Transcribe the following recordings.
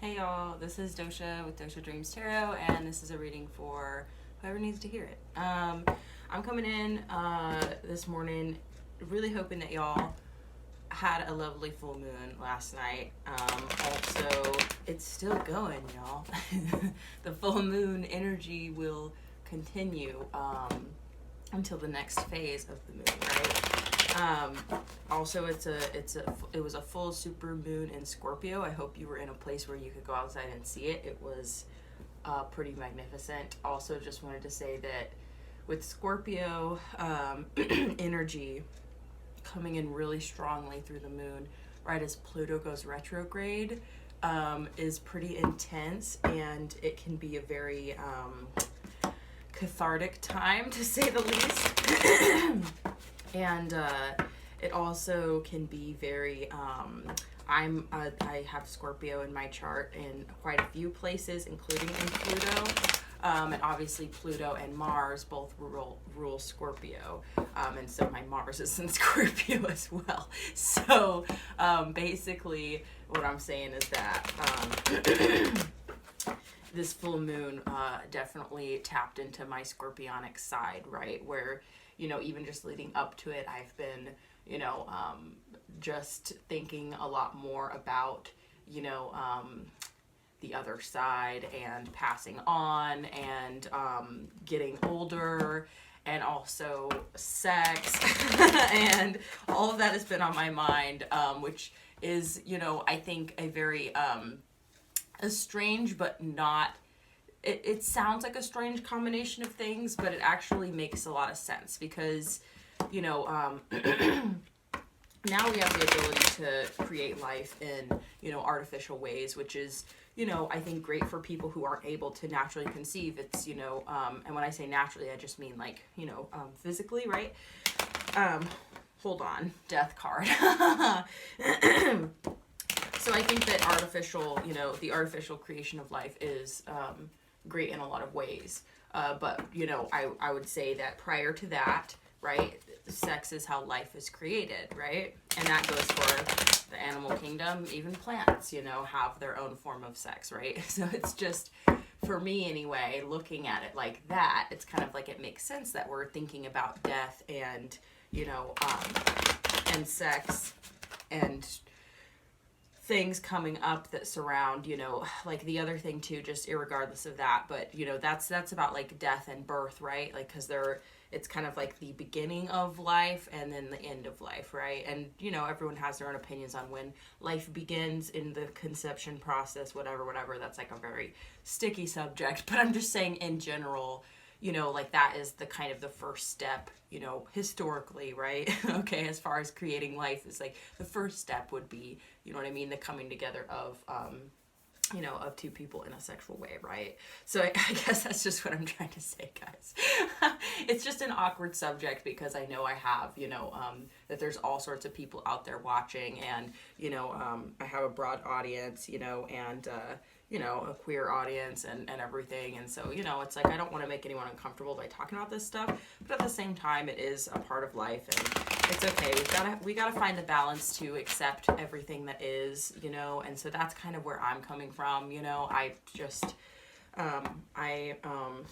Hey y'all, this is Dosha with DoshaDreamsTarot, and this is a reading for whoever needs to hear it. I'm coming in this morning really hoping that y'all had a lovely full moon last night. Also, it's still going, y'all. The full moon energy will continue until the next phase of the moon, right? Also, it was a full super moon in Scorpio. I hope you were in a place where you could go outside and see it. It was pretty magnificent. Also, just wanted to say that with Scorpio energy coming in really strongly through the moon, right as Pluto goes retrograde, is pretty intense, and it can be a very cathartic time, to say the least. And it also can be very I have Scorpio in my chart in quite a few places, including in Pluto. And obviously Pluto and Mars both rule Scorpio. And so my Mars is in Scorpio as well. So basically what I'm saying is that this full moon definitely tapped into my scorpionic side, right? Where, even just leading up to it, I've been, just thinking a lot more about, the other side and passing on and getting older, and also sex. And all of that has been on my mind, which is, I think a very a strange but not, it sounds like a strange combination of things, but it actually makes a lot of sense because, now we have the ability to create life in, artificial ways, which is, I think great for people who aren't able to naturally conceive. It's, and when I say naturally, I just mean like, physically, right? Hold on, death card. So I think that the artificial creation of life is great in a lot of ways. But, I would say that prior to that, right, sex is how life is created, right? And that goes for the animal kingdom. Even plants, have their own form of sex, right? So it's just, for me anyway, looking at it like that, it's kind of like it makes sense that we're thinking about death and, and sex and things coming up that surround, like the other thing too, just irregardless of that, but that's about like death and birth, right? Like, because it's kind of like the beginning of life and then the end of life, right? And everyone has their own opinions on when life begins in the conception process, whatever. That's like a very sticky subject, but I'm just saying in general, like that is the kind of the first step, historically, right? Okay, as far as creating life is like the first step would be, the coming together of, of two people in a sexual way, right? So I guess that's just what I'm trying to say, guys. It's just an awkward subject because I know I have, that there's all sorts of people out there watching, and, I have a broad audience, and, a queer audience and everything. And so, it's like, I don't want to make anyone uncomfortable by talking about this stuff, but at the same time, it is a part of life, and it's okay. We gotta find the balance to accept everything that is, and so that's kind of where I'm coming from. I just, that's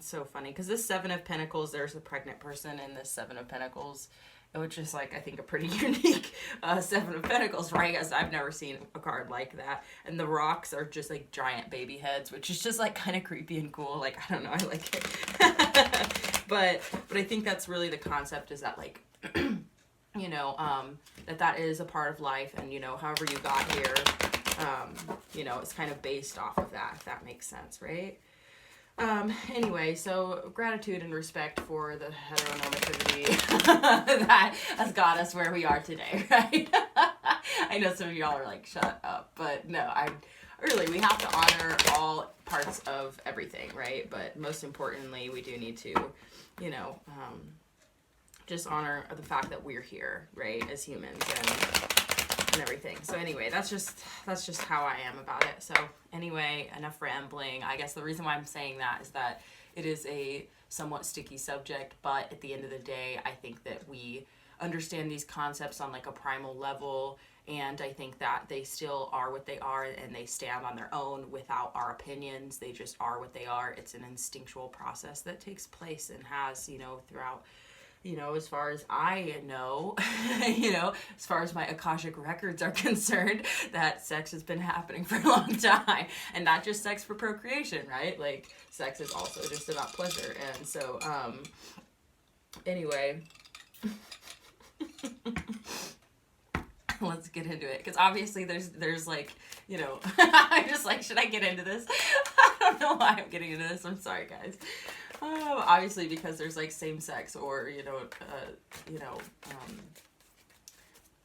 so funny because this Seven of Pentacles, there's a pregnant person in this Seven of Pentacles, which is like, I think, a pretty unique Seven of Pentacles, right? As I've never seen a card like that. And the rocks are just like giant baby heads, which is just like kind of creepy and cool. Like, I don't know, I like it. But I think that's really the concept, is that like, that is a part of life, and, however you got here, it's kind of based off of that, if that makes sense, right? Anyway, so gratitude and respect for the heteronormativity that has got us where we are today, right? I know some of y'all are like, shut up, but no, we have to honor all parts of everything, right? But most importantly, we do need to, just honor the fact that we're here, right, as humans, and everything. So anyway, that's just how I am about it. So anyway, enough rambling. I guess the reason why I'm saying that is that it is a somewhat sticky subject, but at the end of the day, I think that we understand these concepts on like a primal level, And I think that they still are what they are, and they stand on their own without our opinions. They just are what they are. It's an instinctual process that takes place and has, throughout, as far as I know, as far as my Akashic records are concerned, that sex has been happening for a long time. And not just sex for procreation, right? Like, sex is also just about pleasure. And so, anyway, let's get into it. Because obviously there's like, I'm just like, should I get into this? I don't know why I'm getting into this. I'm sorry, guys. Obviously because there's like same sex or,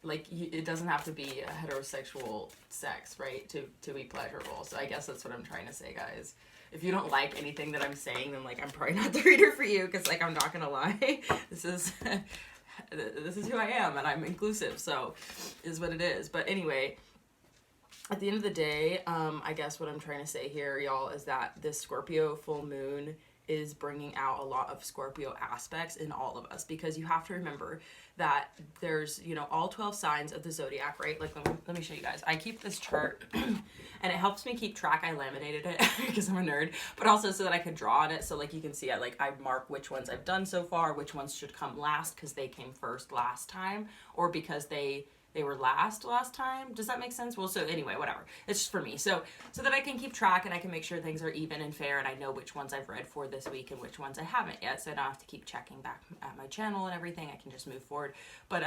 like it doesn't have to be a heterosexual sex, right? To be pleasurable. So I guess that's what I'm trying to say, guys. If you don't like anything that I'm saying, then like I'm probably not the reader for you, because like I'm not gonna lie. This is who I am, and I'm inclusive, so is what it is. But anyway, at the end of the day, I guess what I'm trying to say here, y'all, is that this Scorpio full moon is bringing out a lot of Scorpio aspects in all of us, because you have to remember that there's, all 12 signs of the zodiac, right? Like, let me show you guys. I keep this chart and it helps me keep track. I laminated it because I'm a nerd, but also so that I can draw on it. So like you can see, I mark which ones I've done so far, which ones should come last because they came first last time, or because they were last time. Does that make sense? Well, so anyway, whatever. It's just for me. So that I can keep track and I can make sure things are even and fair, and I know which ones I've read for this week and which ones I haven't yet. So I don't have to keep checking back at my channel and everything. I can just move forward. But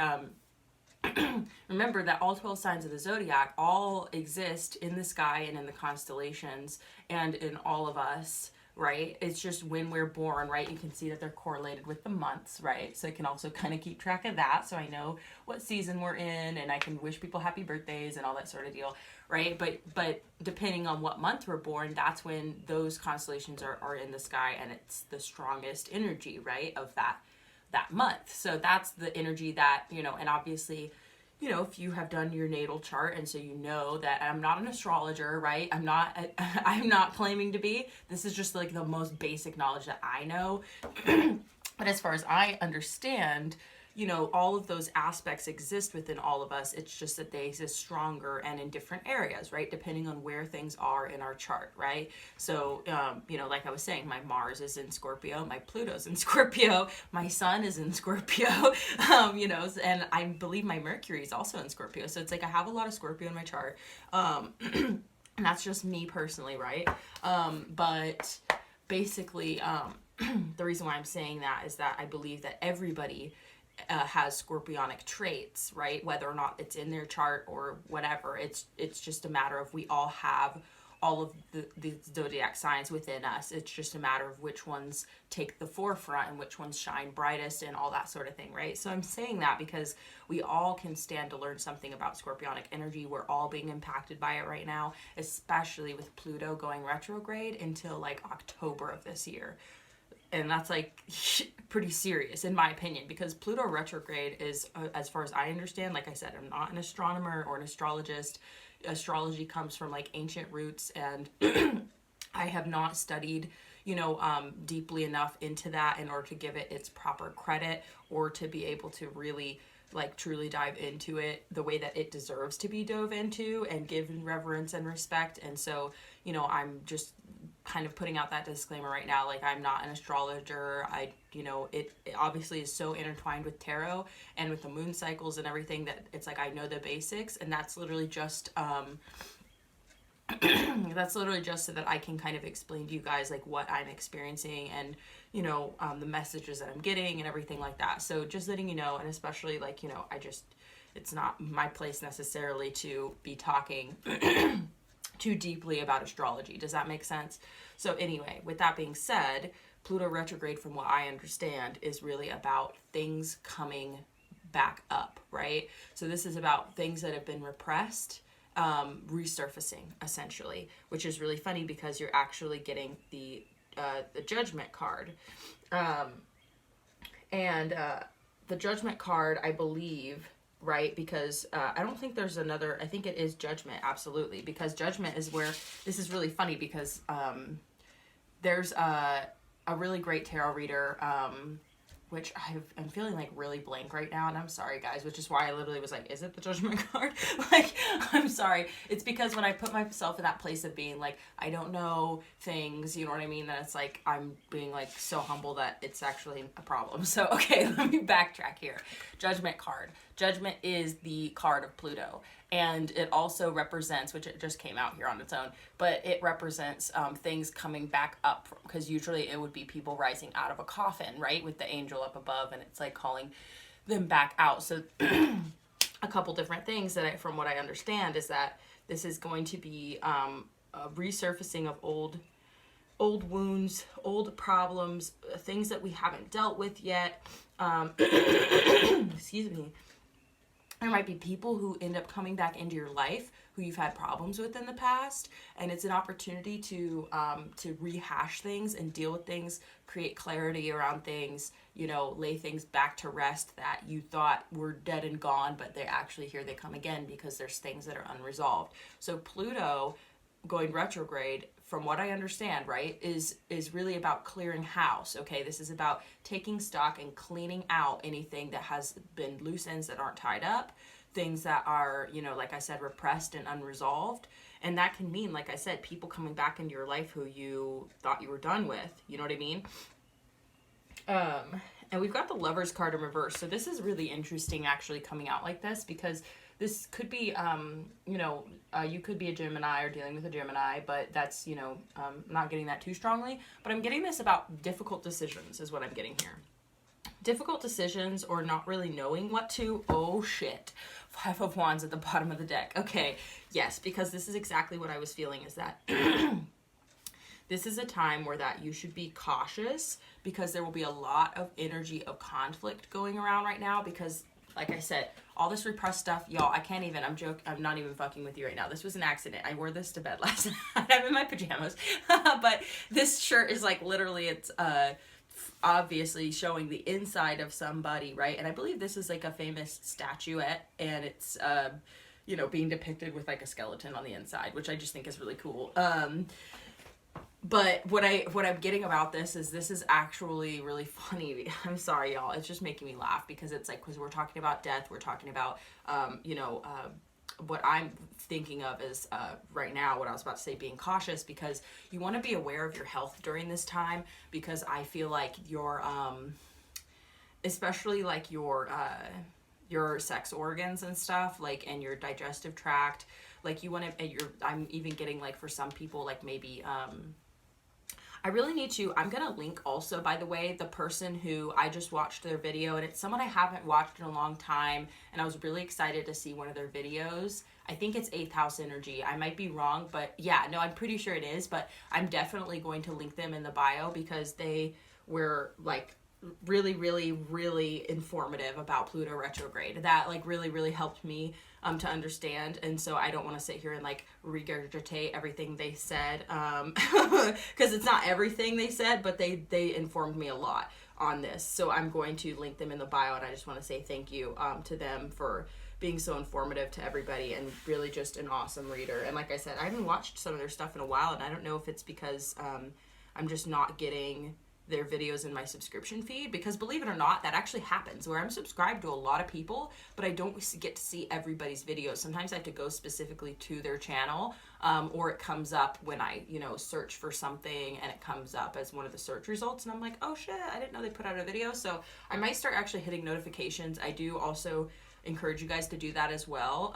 remember that all 12 signs of the zodiac all exist in the sky and in the constellations and in all of us, right? It's just when we're born, right? You can see that they're correlated with the months, right? So I can also kind of keep track of that, so I know what season we're in, and I can wish people happy birthdays and all that sort of deal, right? But depending on what month we're born, that's when those constellations are in the sky, and it's the strongest energy, right, of that month. So that's the energy that, and obviously, if you have done your natal chart, and so that I'm not an astrologer, right? I'm not claiming to be. This is just like the most basic knowledge that I know. But as far as I understand, all of those aspects exist within all of us. It's just that they exist stronger and in different areas, right? Depending on where things are in our chart, right? So, like I was saying, my Mars is in Scorpio, my Pluto's in Scorpio, my Sun is in Scorpio, and I believe my Mercury is also in Scorpio. So it's like I have a lot of Scorpio in my chart. And that's just me personally, right? But basically, the reason why I'm saying that is that I believe that everybody has scorpionic traits, right? Whether or not it's in their chart or whatever, it's just a matter of we all have all of the zodiac signs within us. It's just a matter of which ones take the forefront and which ones shine brightest and all that sort of thing, right? So I'm saying that because we all can stand to learn something about scorpionic energy. We're all being impacted by it right now, especially with Pluto going retrograde until like October of this year. And that's like pretty serious in my opinion, because Pluto retrograde is, as far as I understand, like I said, I'm not an astronomer or an astrologist. Astrology comes from like ancient roots, and I have not studied, deeply enough into that in order to give it its proper credit, or to be able to really like truly dive into it the way that it deserves to be dove into and given reverence and respect. And so, I'm just kind of putting out that disclaimer right now. Like, I'm not an astrologer. It obviously is so intertwined with tarot and with the moon cycles and everything that it's like I know the basics, and that's literally just that's literally just so that I can kind of explain to you guys like what I'm experiencing and the messages that I'm getting and everything like that. So just letting you know, and especially like it's not my place necessarily to be talking too deeply about astrology. Does that make sense? So anyway, with that being said, Pluto retrograde, from what I understand, is really about things coming back up, right? So this is about things that have been repressed, resurfacing essentially, which is really funny because you're actually getting the Judgment card. The Judgment card, I believe, right? Because I don't think there's another, I think it is Judgment, absolutely, because Judgment is where, this is really funny because there's a really great tarot reader, which I'm feeling like really blank right now, and I'm sorry guys, which is why I literally was like, is it the Judgment card? Like, I'm sorry. It's because when I put myself in that place of being like, I don't know things, you know what I mean, then it's like I'm being like so humble that it's actually a problem. So okay, let me backtrack here. Judgment card. Judgment is the card of Pluto, and it also represents, which it just came out here on its own, but it represents things coming back up, because usually it would be people rising out of a coffin, right, with the angel up above, and it's like calling them back out. So a couple different things that from what I understand is that this is going to be a resurfacing of old wounds, old problems, things that we haven't dealt with yet. Excuse me. There might be people who end up coming back into your life who you've had problems with in the past, and it's an opportunity to rehash things and deal with things, create clarity around things, you know, lay things back to rest that you thought were dead and gone, but they actually, here they come again, because there's things that are unresolved. So Pluto going retrograde, from what I understand, right, is really about clearing house. Okay, this is about taking stock and cleaning out anything that has been loose ends that aren't tied up, things that are, you know, like I said, repressed and unresolved. And that can mean, like I said, people coming back into your life who you thought you were done with. You know what I mean? And we've got the Lovers card in reverse. So this is really interesting actually coming out like this, because this could be, you know, you could be a Gemini or dealing with a Gemini, but that's, you know, not getting that too strongly. But I'm getting this about difficult decisions is what I'm getting here. Difficult decisions, or not really knowing what to. Oh shit. 5 of Wands at the bottom of the deck. Okay, yes, because this is exactly what I was feeling, is that this is a time where that you should be cautious, because there will be a lot of energy of conflict going around right now, because like I said, all this repressed stuff, y'all, I can't even, I'm not even fucking with you right now. This was an accident. I wore this to bed last night. I'm in my pajamas. But this shirt is like literally, it's obviously showing the inside of somebody, right? And I believe this is like a famous statuette, and it's, you know, being depicted with like a skeleton on the inside, which I just think is really cool. But what I'm getting about this is actually really funny. I'm sorry, y'all. It's just making me laugh, because it's like, because we're talking about death, we're talking about, you know, what I'm thinking of is right now, what I was about to say, being cautious, because you want to be aware of your health during this time, because I feel like your, especially like your sex organs and stuff, like, and your digestive tract, like you want to, I'm even getting like for some people, like maybe, I really need to, I'm going to link also, by the way, the person who I just watched their video, and it's someone I haven't watched in a long time, and I was really excited to see one of their videos. I think it's 8th house energy. I might be wrong, but yeah, no, I'm pretty sure it is, but I'm definitely going to link them in the bio, because they were like really, really, really informative about Pluto retrograde. That like really, really helped me to understand. And so I don't want to sit here and like regurgitate everything they said, because it's not everything they said, but they informed me a lot on this. So I'm going to link them in the bio, and I just want to say thank you to them for being so informative to everybody, and really just an awesome reader. And like I said, I haven't watched some of their stuff in a while, and I don't know if it's because I'm just not getting their videos in my subscription feed, because believe it or not, that actually happens, where I'm subscribed to a lot of people, but I don't get to see everybody's videos. Sometimes I have to go specifically to their channel, or it comes up when I, you know, search for something, and it comes up as one of the search results, and I'm like, oh shit, I didn't know they put out a video. So I might start actually hitting notifications. I do also encourage you guys to do that as well,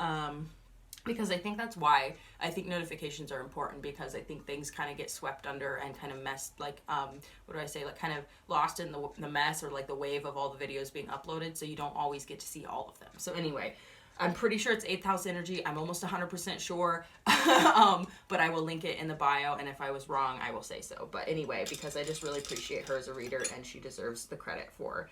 because I think that's why I think notifications are important, because I think things kind of get swept under and kind of messed, like, what do I say, like kind of lost in the mess, or like the wave of all the videos being uploaded, so you don't always get to see all of them. So anyway, I'm pretty sure it's 8th house energy. I'm almost 100% sure, but I will link it in the bio, and if I was wrong, I will say so. But anyway, because I just really appreciate her as a reader, and she deserves the credit for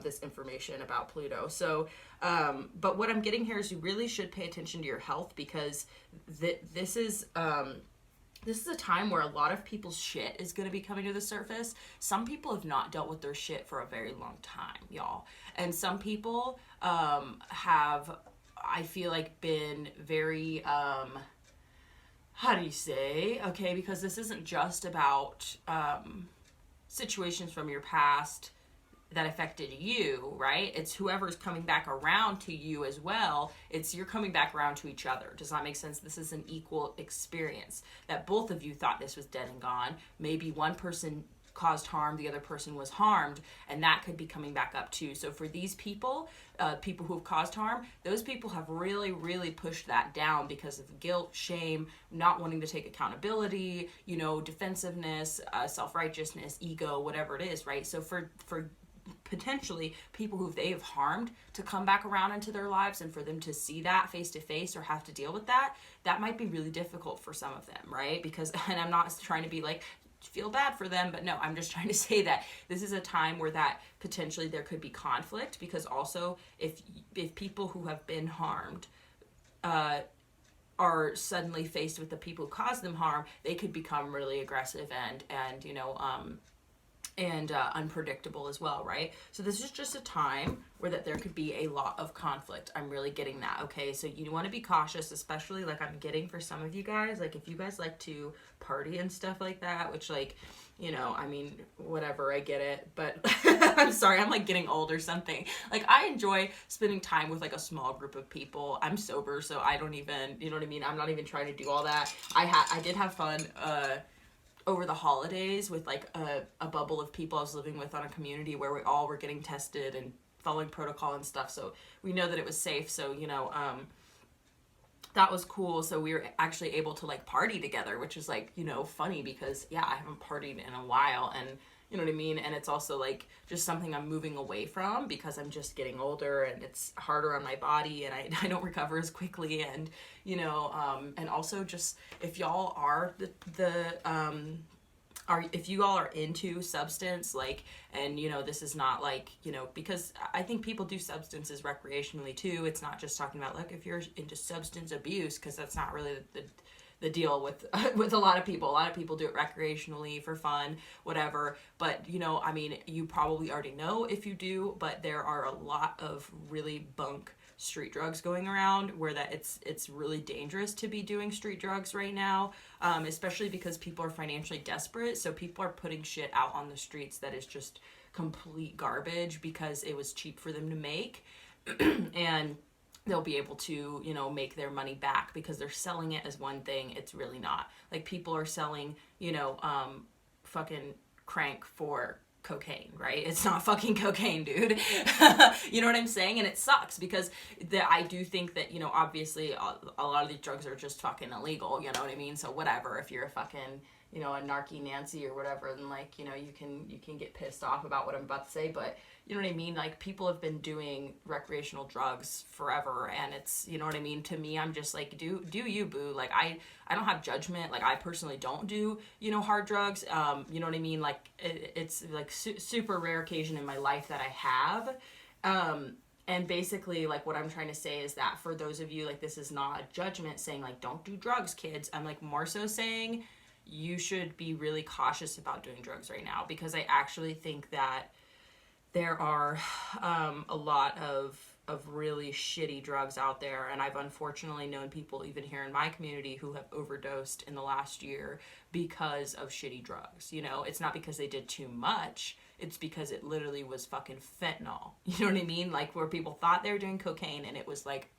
this information about Pluto. So, but what I'm getting here is you really should pay attention to your health, because this is a time where a lot of people's shit is going to be coming to the surface. Some people have not dealt with their shit for a very long time, y'all. And some people have, I feel like, been very, how do you say? Okay, because this isn't just about situations from your past, that affected you, right? It's whoever's coming back around to you as well. It's you're coming back around to each other. Does that make sense? This is an equal experience that both of you thought this was dead and gone. Maybe one person caused harm, the other person was harmed, and that could be coming back up too. So for these people, people who have caused harm, those people have really, really pushed that down because of guilt, shame, not wanting to take accountability, you know, defensiveness, self-righteousness, ego, whatever it is, right? So for potentially people who they have harmed to come back around into their lives and for them to see that face to face or have to deal with that, that might be really difficult for some of them, right? Because, and I'm not trying to be like, feel bad for them, but no, I'm just trying to say that this is a time where that potentially there could be conflict, because also if people who have been harmed are suddenly faced with the people who caused them harm, they could become really aggressive and you know, unpredictable as well, right? So this is just a time where that there could be a lot of conflict. I'm really getting that, okay? So you want to be cautious, especially like I'm getting for some of you guys, like if you guys like to party and stuff like that, which like, you know, I mean, whatever, I get it, but I'm sorry, I'm like getting old or something. Like I enjoy spending time with like a small group of people. I'm sober, so I don't even, you know what I mean? I'm not even trying to do all that. I did have fun, over the holidays with like a bubble of people I was living with on a community where we all were getting tested and following protocol and stuff. So we know that it was safe. So, you know, that was cool. So we were actually able to like party together, which is like, you know, funny because yeah, I haven't partied in a while, and you know what I mean? And it's also like just something I'm moving away from because I'm just getting older and it's harder on my body and I don't recover as quickly. And, you know, and also just if y'all are if you all are into substance, like, and you know, this is not like, you know, because I think people do substances recreationally too. It's not just talking about like if you're into substance abuse, because that's not really the deal with with a lot of people. A lot of people do it recreationally for fun, whatever. But you know, I mean, you probably already know if you do, but there are a lot of really bunk street drugs going around where that it's really dangerous to be doing street drugs right now, especially because people are financially desperate. So people are putting shit out on the streets that is just complete garbage because it was cheap for them to make. And they'll be able to, you know, make their money back because they're selling it as one thing. It's really not. Like people are selling, you know, fucking crank for cocaine, right? It's not fucking cocaine, dude. You know what I'm saying? And it sucks because I do think that, you know, obviously a lot of these drugs are just fucking illegal, you know what I mean? So whatever, if you're a fucking, you know, a narky Nancy or whatever, then like, you know, you can get pissed off about what I'm about to say, but you know what I mean? Like people have been doing recreational drugs forever, and it's, you know what I mean? To me, I'm just like, do you, boo? Like I don't have judgment. Like I personally don't do, you know, hard drugs. You know what I mean? Like it's like super rare occasion in my life that I have. And basically, like, what I'm trying to say is that for those of you, like, this is not a judgment saying, like, don't do drugs, kids. I'm, like, more so saying you should be really cautious about doing drugs right now, because I actually think that there are a lot of really shitty drugs out there, and I've unfortunately known people even here in my community who have overdosed in the last year because of shitty drugs. You know, it's not because they did too much, it's because it literally was fucking fentanyl. You know what I mean? Like where people thought they were doing cocaine and it was like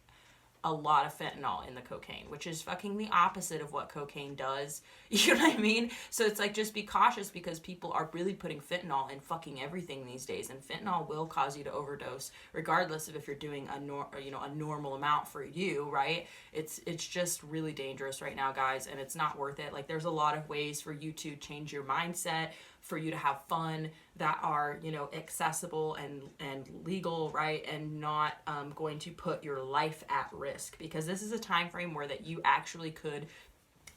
a lot of fentanyl in the cocaine, which is fucking the opposite of what cocaine does. You know what I mean? So it's like, just be cautious, because people are really putting fentanyl in fucking everything these days, and fentanyl will cause you to overdose regardless of if you're doing a normal amount for you, right? It's just really dangerous right now, guys, and it's not worth it. Like there's a lot of ways for you to change your mindset, for you to have fun, that are, you know, accessible and legal, right? And not going to put your life at risk, because this is a time frame where that you actually could,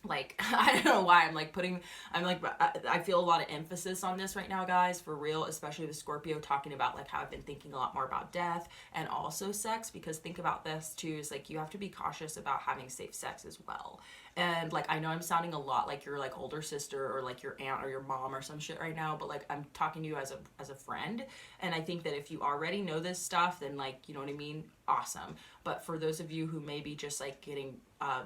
like, I don't know why I feel a lot of emphasis on this right now, guys, for real, especially with Scorpio, talking about like how I've been thinking a lot more about death and also sex, because think about this too, is like you have to be cautious about having safe sex as well. And like, I know I'm sounding a lot like your like older sister or like your aunt or your mom or some shit right now, but like I'm talking to you as a friend. And I think that if you already know this stuff, then like, you know what I mean? Awesome. But for those of you who may be just like getting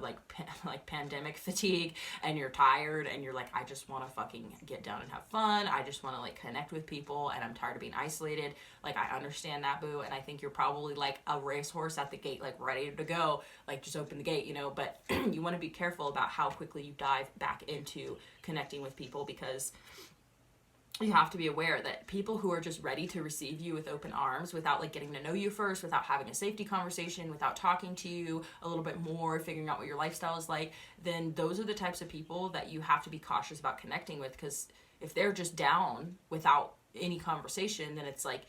like pandemic fatigue, and you're tired and you're like, I just want to fucking get down and have fun. I just want to like connect with people and I'm tired of being isolated. Like, I understand that, boo. And I think you're probably like a racehorse at the gate, like ready to go, like just open the gate, you know, but you want to be careful about how quickly you dive back into connecting with people, because you have to be aware that people who are just ready to receive you with open arms without like getting to know you first, without having a safety conversation, without talking to you a little bit more, figuring out what your lifestyle is like, then those are the types of people that you have to be cautious about connecting with. Because if they're just down without any conversation, then it's like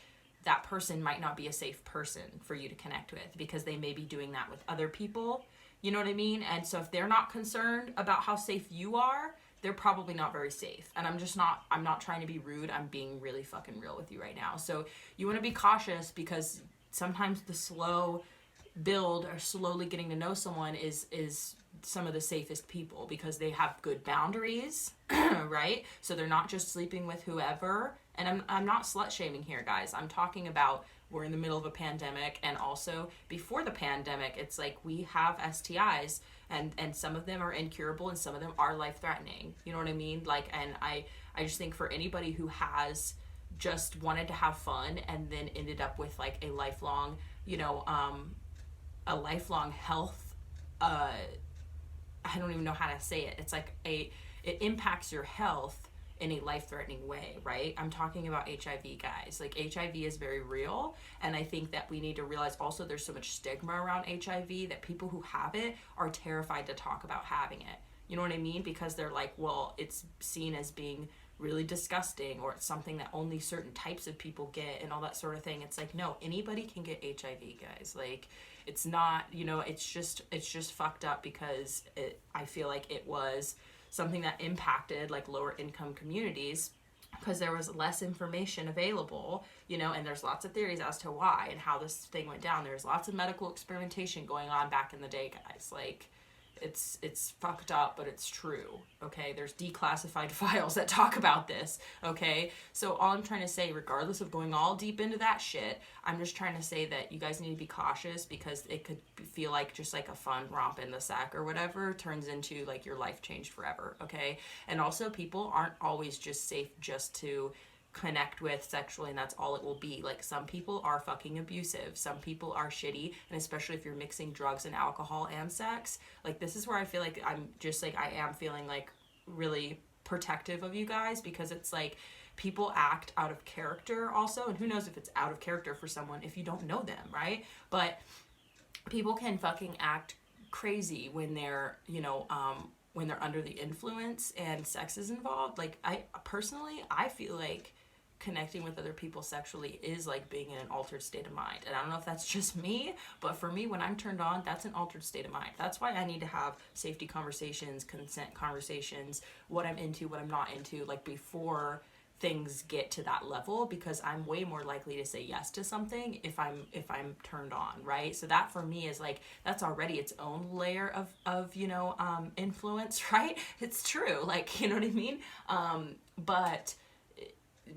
that person might not be a safe person for you to connect with, because they may be doing that with other people. You know what I mean? And so if they're not concerned about how safe you are, they're probably not very safe. And I'm not trying to be rude. I'm being really fucking real with you right now. So you want to be cautious, because sometimes the slow build or slowly getting to know someone is some of the safest people, because they have good boundaries, right? So they're not just sleeping with whoever. And I'm not slut shaming here, guys. I'm talking about, we're in the middle of a pandemic, and also before the pandemic, it's like we have STIs, and some of them are incurable and some of them are life-threatening. You know what I mean? Like, and I just think for anybody who has just wanted to have fun and then ended up with like a lifelong, you know, a lifelong health, I don't even know how to say it. It's like it impacts your health in a life-threatening way, right? I'm talking about HIV, guys. Like, HIV is very real, and I think that we need to realize also there's so much stigma around HIV that people who have it are terrified to talk about having it. You know what I mean? Because they're like, well, it's seen as being really disgusting, or it's something that only certain types of people get and all that sort of thing. It's like, no, anybody can get HIV, guys. Like, it's not, you know, it's just fucked up, because I feel like it was something that impacted like lower income communities, because there was less information available, you know, and there's lots of theories as to why and how this thing went down. There's lots of medical experimentation going on back in the day, guys. Like, it's fucked up, but it's true, okay? There's declassified files that talk about this, okay? So all I'm trying to say, regardless of going all deep into that shit, I'm just trying to say that you guys need to be cautious, because it could feel like just like a fun romp in the sack or whatever turns into like your life changed forever, okay? And also, people aren't always just safe just to connect with sexually, and that's all it will be. Like, some people are fucking abusive, some people are shitty, and especially if you're mixing drugs and alcohol and sex, like, this is where I feel like I'm just like, I am feeling like really protective of you guys, because it's like people act out of character also, and who knows if it's out of character for someone if you don't know them, right? But people can fucking act crazy when they're, you know, when they're under the influence and sex is involved. Like, I personally feel like connecting with other people sexually is like being in an altered state of mind. And I don't know if that's just me, but for me, when I'm turned on, that's an altered state of mind. That's why I need to have safety conversations, consent conversations, what I'm into, what I'm not into, like before things get to that level, because I'm way more likely to say yes to something if I'm turned on, right? So that for me is like, that's already its own layer of you know, influence, right? It's true, like, you know what I mean? But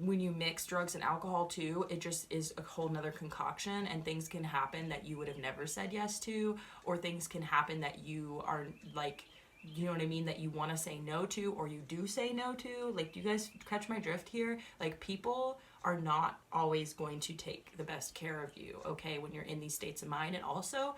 when you mix drugs and alcohol too, it just is a whole nother concoction, and things can happen that you would have never said yes to, or things can happen that you are like, you know what I mean, that you want to say no to, or you do say no to. Like, do you guys catch my drift here? Like, people are not always going to take the best care of you, okay, when you're in these states of mind. And also,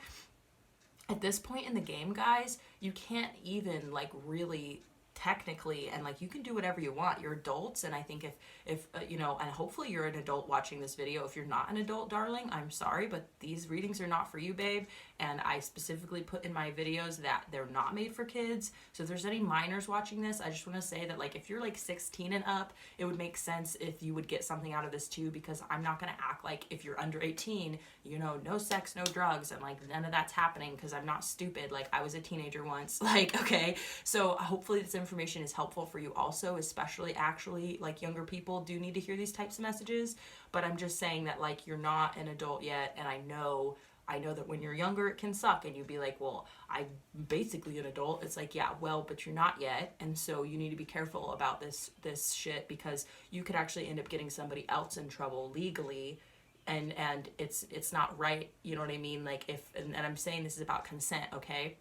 at this point in the game, guys, you can't even like really technically, and like, you can do whatever you want. You're adults, and I think if you know, and hopefully you're an adult watching this video. If you're not an adult, darling, I'm sorry, but these readings are not for you, babe. And I specifically put in my videos that they're not made for kids. So if there's any minors watching this, I just want to say that, like, if you're like 16 and up, it would make sense if you would get something out of this too, because I'm not going to act like if you're under 18, you know, no sex, no drugs, and like none of that's happening, because I'm not stupid. Like, I was a teenager once, like, okay. So hopefully this information is helpful for you also, especially actually like younger people do need to hear these types of messages. But I'm just saying that, like, you're not an adult yet, and I know I know that when you're younger, it can suck. And you'd be like, well, I'm basically an adult. It's like, yeah, well, but you're not yet. And so you need to be careful about this shit, because you could actually end up getting somebody else in trouble legally. And it's not right. You know what I mean? Like and I'm saying this is about consent. Okay.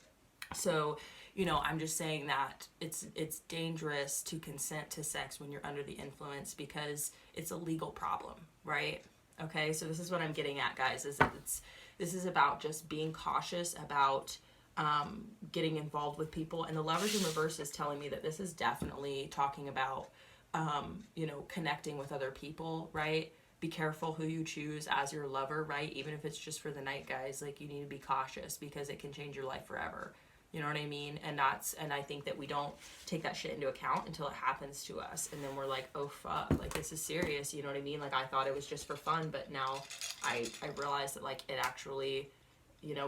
So, I'm just saying that it's dangerous to consent to sex when you're under the influence, because it's a legal problem, right? Okay, so this is what I'm getting at, guys, this is about just being cautious about getting involved with people. And the Lovers in reverse is telling me that this is definitely talking about, connecting with other people, right? Be careful who you choose as your lover, right? Even if it's just for the night, guys, like, you need to be cautious, because it can change your life forever. You know what I mean? And I think that we don't take that shit into account until it happens to us. And then we're like, oh fuck, like, this is serious. You know what I mean? Like, I thought it was just for fun, but now I realized that, like, it actually,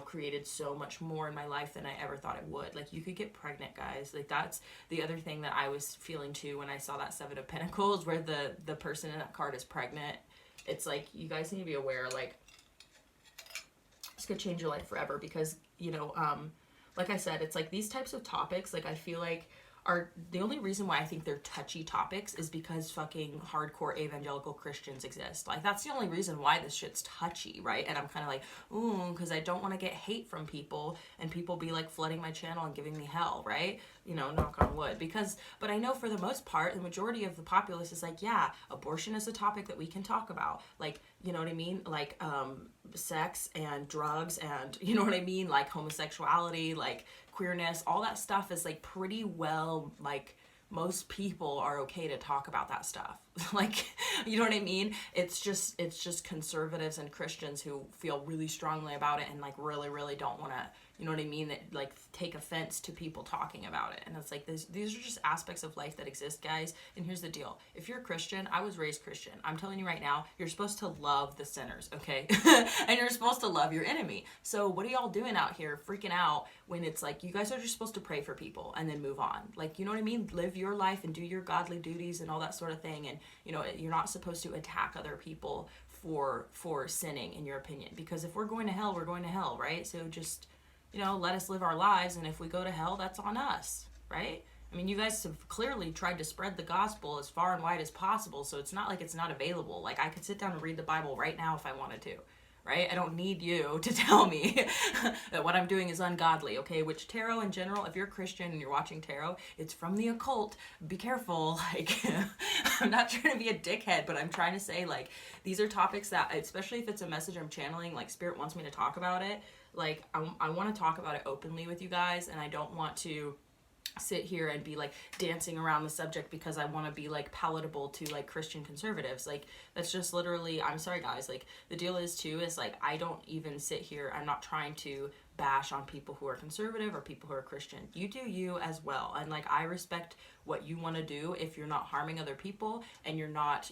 created so much more in my life than I ever thought it would. Like, you could get pregnant, guys. Like, that's the other thing that I was feeling too when I saw that Seven of Pentacles, where the person in that card is pregnant. It's like, you guys need to be aware, like, this could change your life forever, because, like I said, it's like these types of topics, like, I feel like are the only reason why I think they're touchy topics is because fucking hardcore evangelical Christians exist. Like, that's the only reason why this shit's touchy, right? And I'm kind of like, ooh, because I don't want to get hate from people and people be like flooding my channel and giving me hell, right? Knock on wood. But I know for the most part, the majority of the populace is like, yeah, abortion is a topic that we can talk about. Like, you know what I mean? Like, sex and drugs and, you know what I mean? Like, homosexuality, like, queerness, all that stuff is like pretty well, like, most people are okay to talk about that stuff. Like, you know what I mean? It's just conservatives and Christians who feel really strongly about it and, like, really, really don't want to, you know what I mean, that, like, take offense to people talking about it. And it's like, these are just aspects of life that exist, guys. And here's the deal. If you're a Christian, I was raised Christian. I'm telling you right now, you're supposed to love the sinners, okay? And you're supposed to love your enemy. So what are y'all doing out here freaking out when it's like, you guys are just supposed to pray for people and then move on? Like, you know what I mean? Live your life and do your godly duties and all that sort of thing. And, you're not supposed to attack other people for sinning, in your opinion. Because if we're going to hell, we're going to hell, right? So just, let us live our lives, and if we go to hell, that's on us, right? I mean, you guys have clearly tried to spread the gospel as far and wide as possible, so it's not like it's not available. Like, I could sit down and read the Bible right now if I wanted to, right? I don't need you to tell me that what I'm doing is ungodly, okay? Which tarot in general, if you're a Christian and you're watching tarot, it's from the occult. Be careful. Like, I'm not trying to be a dickhead, but I'm trying to say, like, these are topics that, especially if it's a message I'm channeling, like, Spirit wants me to talk about it. Like, I want to talk about it openly with you guys, and I don't want to sit here and be like dancing around the subject because I want to be like palatable to like Christian conservatives. Like, that's just literally, I'm sorry guys, like, the deal is too is like, I don't even sit here, I'm not trying to bash on people who are conservative or people who are Christian. You do you as well, and like, I respect what you want to do if you're not harming other people and you're not,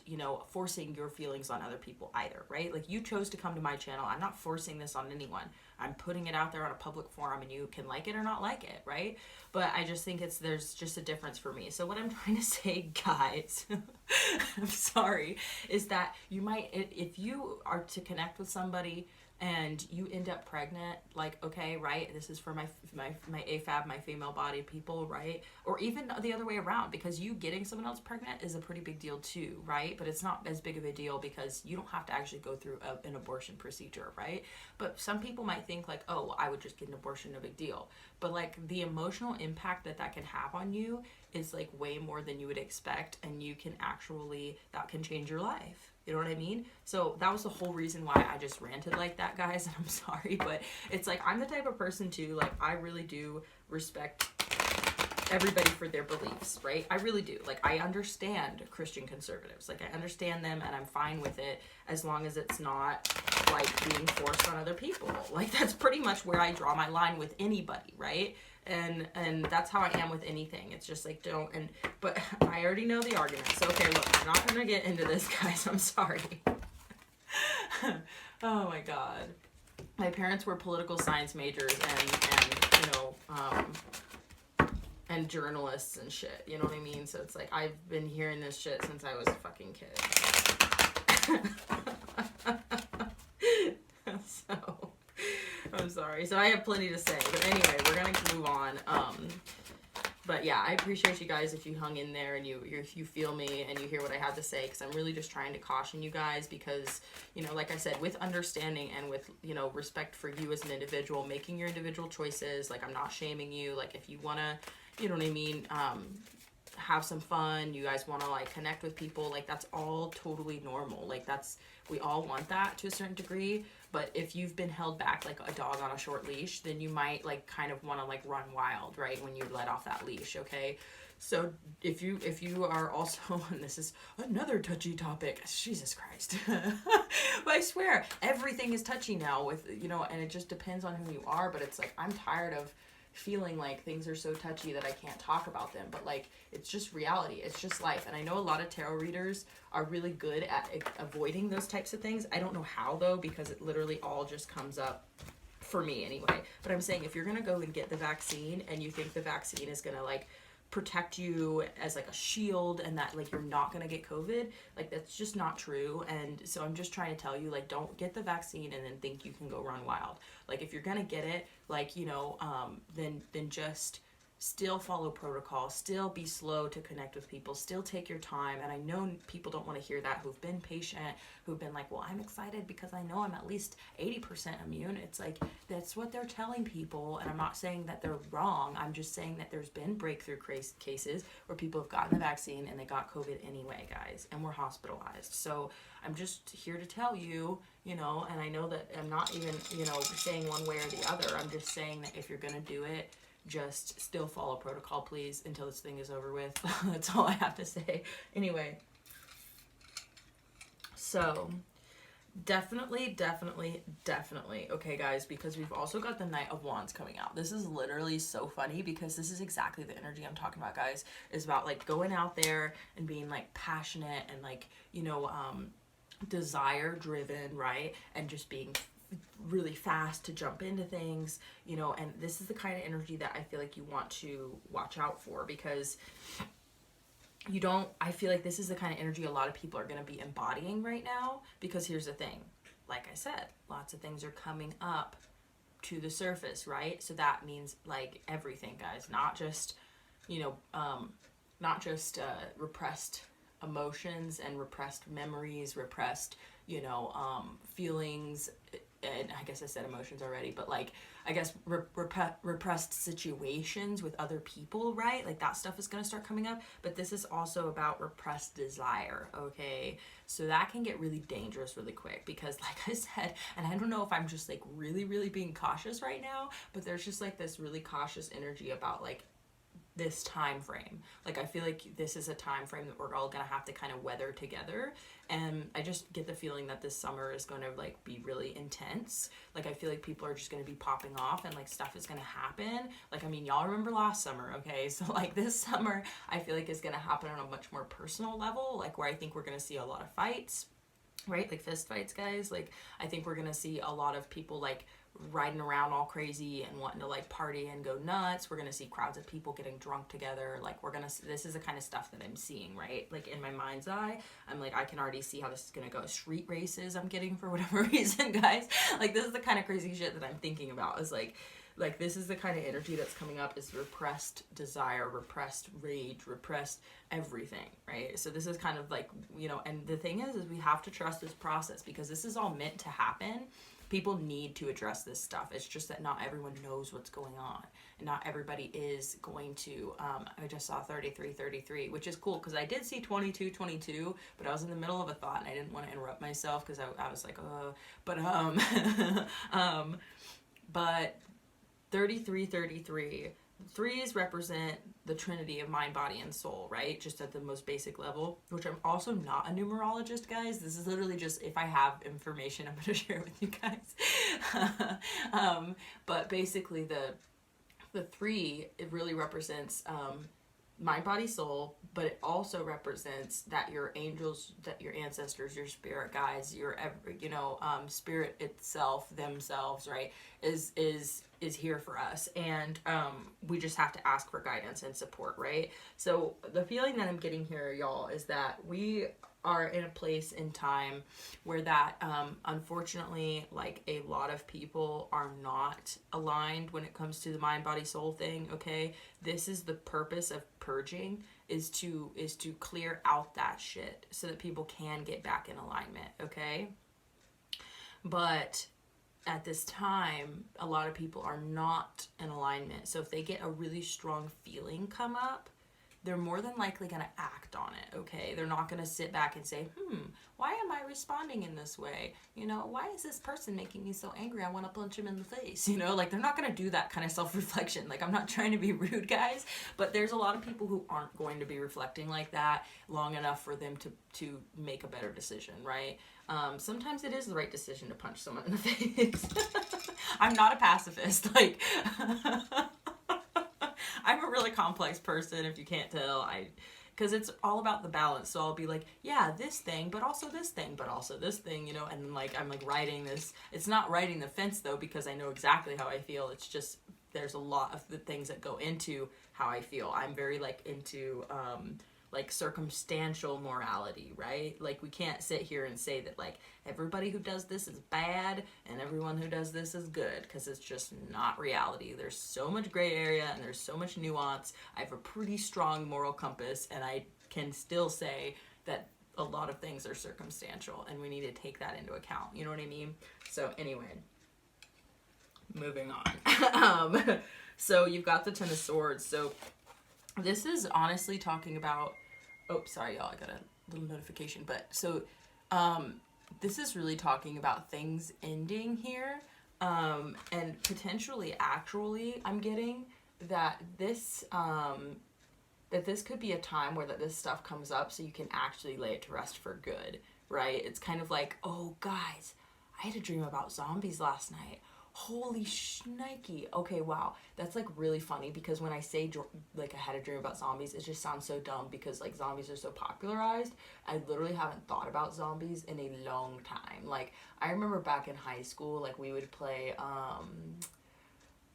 forcing your feelings on other people either, right? Like, you chose to come to my channel. I'm not forcing this on anyone. I'm putting it out there on a public forum, and you can like it or not like it, right? But I just think there's just a difference for me. So what I'm trying to say, guys, I'm sorry, is that you might, if you are to connect with somebody and you end up pregnant, like, okay, right, this is for my AFAB, my female body people, right? Or even the other way around, because you getting someone else pregnant is a pretty big deal too, right? But it's not as big of a deal because you don't have to actually go through an abortion procedure, right? But some people might think like, oh, I would just get an abortion, no big deal. But like, the emotional impact that can have on you is like way more than you would expect, and you can actually, that can change your life. You know what I mean? So that was the whole reason why I just ranted like that, guys, and I'm sorry, but it's like, I'm the type of person too, like, I really do respect everybody for their beliefs, right? I really do. Like, I understand Christian conservatives. Like, I understand them, and I'm fine with it as long as it's not like being forced on other people. Like, that's pretty much where I draw my line with anybody, right? And that's how I am with anything. It's just like, but I already know the argument. So, okay, look, I'm not going to get into this, guys. I'm sorry. Oh my God. My parents were political science majors and journalists and shit. You know what I mean? So it's like, I've been hearing this shit since I was a fucking kid. So, sorry. So I have plenty to say, but anyway, we're gonna move on. But yeah, I appreciate you guys if you hung in there and you feel me and you hear what I have to say, because I'm really just trying to caution you guys, because, you know, like I said, with understanding and with, you know, respect for you as an individual, making your individual choices. Like, I'm not shaming you. Like, if you want to, you know what I mean, have some fun, you guys want to like connect with people, like that's all totally normal. Like, that's, we all want that to a certain degree. But if you've been held back like a dog on a short leash, then you might like kind of want to like run wild, right, when you let off that leash. Okay, so if you are also, and this is another touchy topic, Jesus Christ, but I swear everything is touchy now with, you know, and it just depends on who you are. But it's like, I'm tired of feeling like things are so touchy that I can't talk about them, but like, it's just reality, it's just life. And I know a lot of tarot readers are really good at avoiding those types of things. I don't know how though, because it literally all just comes up for me anyway. But I'm saying, if you're gonna go and get the vaccine and you think the vaccine is gonna like protect you as like a shield and that like you're not gonna get COVID, like that's just not true. And so I'm just trying to tell you, like, don't get the vaccine and then think you can go run wild. Like, if you're gonna get it, like, you know, then just still follow protocol, still be slow to connect with people, still take your time. And I know people don't want to hear that, who've been patient, who've been like, well, I'm excited because I know I'm at least 80% immune. It's like, that's what they're telling people. And I'm not saying that they're wrong. I'm just saying that there's been breakthrough cases where people have gotten the vaccine and they got COVID anyway, guys, and were hospitalized. So I'm just here to tell you, you know, and I know that I'm not even, you know, saying one way or the other. I'm just saying that if you're going to do it, just still follow protocol, please, until this thing is over with. That's all I have to say. Anyway, so definitely, okay, guys, because we've also got the Knight of Wands coming out. This is literally so funny, because this is exactly the energy I'm talking about, guys. Is about like going out there and being like passionate and like, you know, desire driven, right? And just being really fast to jump into things, you know. And this is the kind of energy that I feel like you want to watch out for, because you don't, I feel like this is the kind of energy a lot of people are going to be embodying right now. Because here's the thing, like I said, lots of things are coming up to the surface, right? So that means like everything, guys, not just, you know, repressed emotions and repressed memories, repressed, you know, feelings, and I guess I said emotions already, but like, I guess repressed situations with other people, right? Like that stuff is going to start coming up. But this is also about repressed desire, okay? So that can get really dangerous really quick, because like I said, and I don't know if I'm just like really being cautious right now, but there's just like this really cautious energy about like this time frame. Like, I feel like this is a time frame that we're all gonna have to kind of weather together. And I just get the feeling that this summer is gonna like be really intense. Like, I feel like people are just gonna be popping off and like stuff is gonna happen. Like, I mean, y'all remember last summer, okay? So like this summer I feel like is gonna happen on a much more personal level, like where I think we're gonna see a lot of fights, right? Like fist fights, guys. Like, I think we're gonna see a lot of people like riding around all crazy and wanting to like party and go nuts. We're gonna see crowds of people getting drunk together. Like, we're gonna, this is the kind of stuff that I'm seeing, right? Like, in my mind's eye, I'm like, I can already see how this is gonna go. Street races I'm getting for whatever reason, guys. Like, this is the kind of crazy shit that I'm thinking about, is like this is the kind of energy that's coming up, is repressed desire, repressed rage, repressed everything, right? So this is kind of like, you know, and the thing is we have to trust this process, because this is all meant to happen. People need to address this stuff. It's just that not everyone knows what's going on, and not everybody is going to. I just saw 3333, which is cool, because I did see 2222, but I was in the middle of a thought and I didn't want to interrupt myself, because I was like, but 3333, threes represent the trinity of mind, body, and soul, right? Just at the most basic level, which I'm also not a numerologist, guys. This is literally just, if I have information, I'm going to share with you guys. But basically the three, it really represents mind, body, soul, but it also represents that your angels, that your ancestors, your spirit guides, your, you know, spirit itself, themselves, right, is is here for us, and we just have to ask for guidance and support, right? So the feeling that I'm getting here, y'all, is that we are in a place in time where that unfortunately, like, a lot of people are not aligned when it comes to the mind body soul thing. Okay, this is the purpose of purging, is to clear out that shit so that people can get back in alignment. Okay, but at this time, a lot of people are not in alignment. So if they get a really strong feeling come up, they're more than likely going to act on it, okay? They're not going to sit back and say, why am I responding in this way? You know, why is this person making me so angry? I want to punch him in the face, you know? Like, they're not going to do that kind of self-reflection. Like, I'm not trying to be rude, guys, but there's a lot of people who aren't going to be reflecting like that long enough for them to make a better decision, right? Sometimes it is the right decision to punch someone in the face. I'm not a pacifist, like... I'm a really complex person, if you can't tell. Because it's all about the balance. So I'll be like, yeah, this thing, but also this thing, but also this thing, you know. And then, like, I'm like writing this. It's not writing the fence though, because I know exactly how I feel. It's just there's a lot of the things that go into how I feel. I'm very like into like circumstantial morality, right? Like, we can't sit here and say that like everybody who does this is bad and everyone who does this is good, because it's just not reality. There's so much gray area and there's so much nuance. I have a pretty strong moral compass, and I can still say that a lot of things are circumstantial and we need to take that into account. You know what I mean? So anyway, moving on. So you've got the Ten of Swords. So this is honestly talking about, oh, sorry, y'all, I got a little notification. But so this is really talking about things ending here, and potentially, actually, I'm getting that this could be a time where this stuff comes up so you can actually lay it to rest for good, right? It's kind of like, oh, guys, I had a dream about zombies last night. Holy shnikey. Okay, wow. That's like really funny, because when I say like I had a dream about zombies, it just sounds so dumb because like zombies are so popularized. I literally haven't thought about zombies in a long time. Like, I remember back in high school, like we would play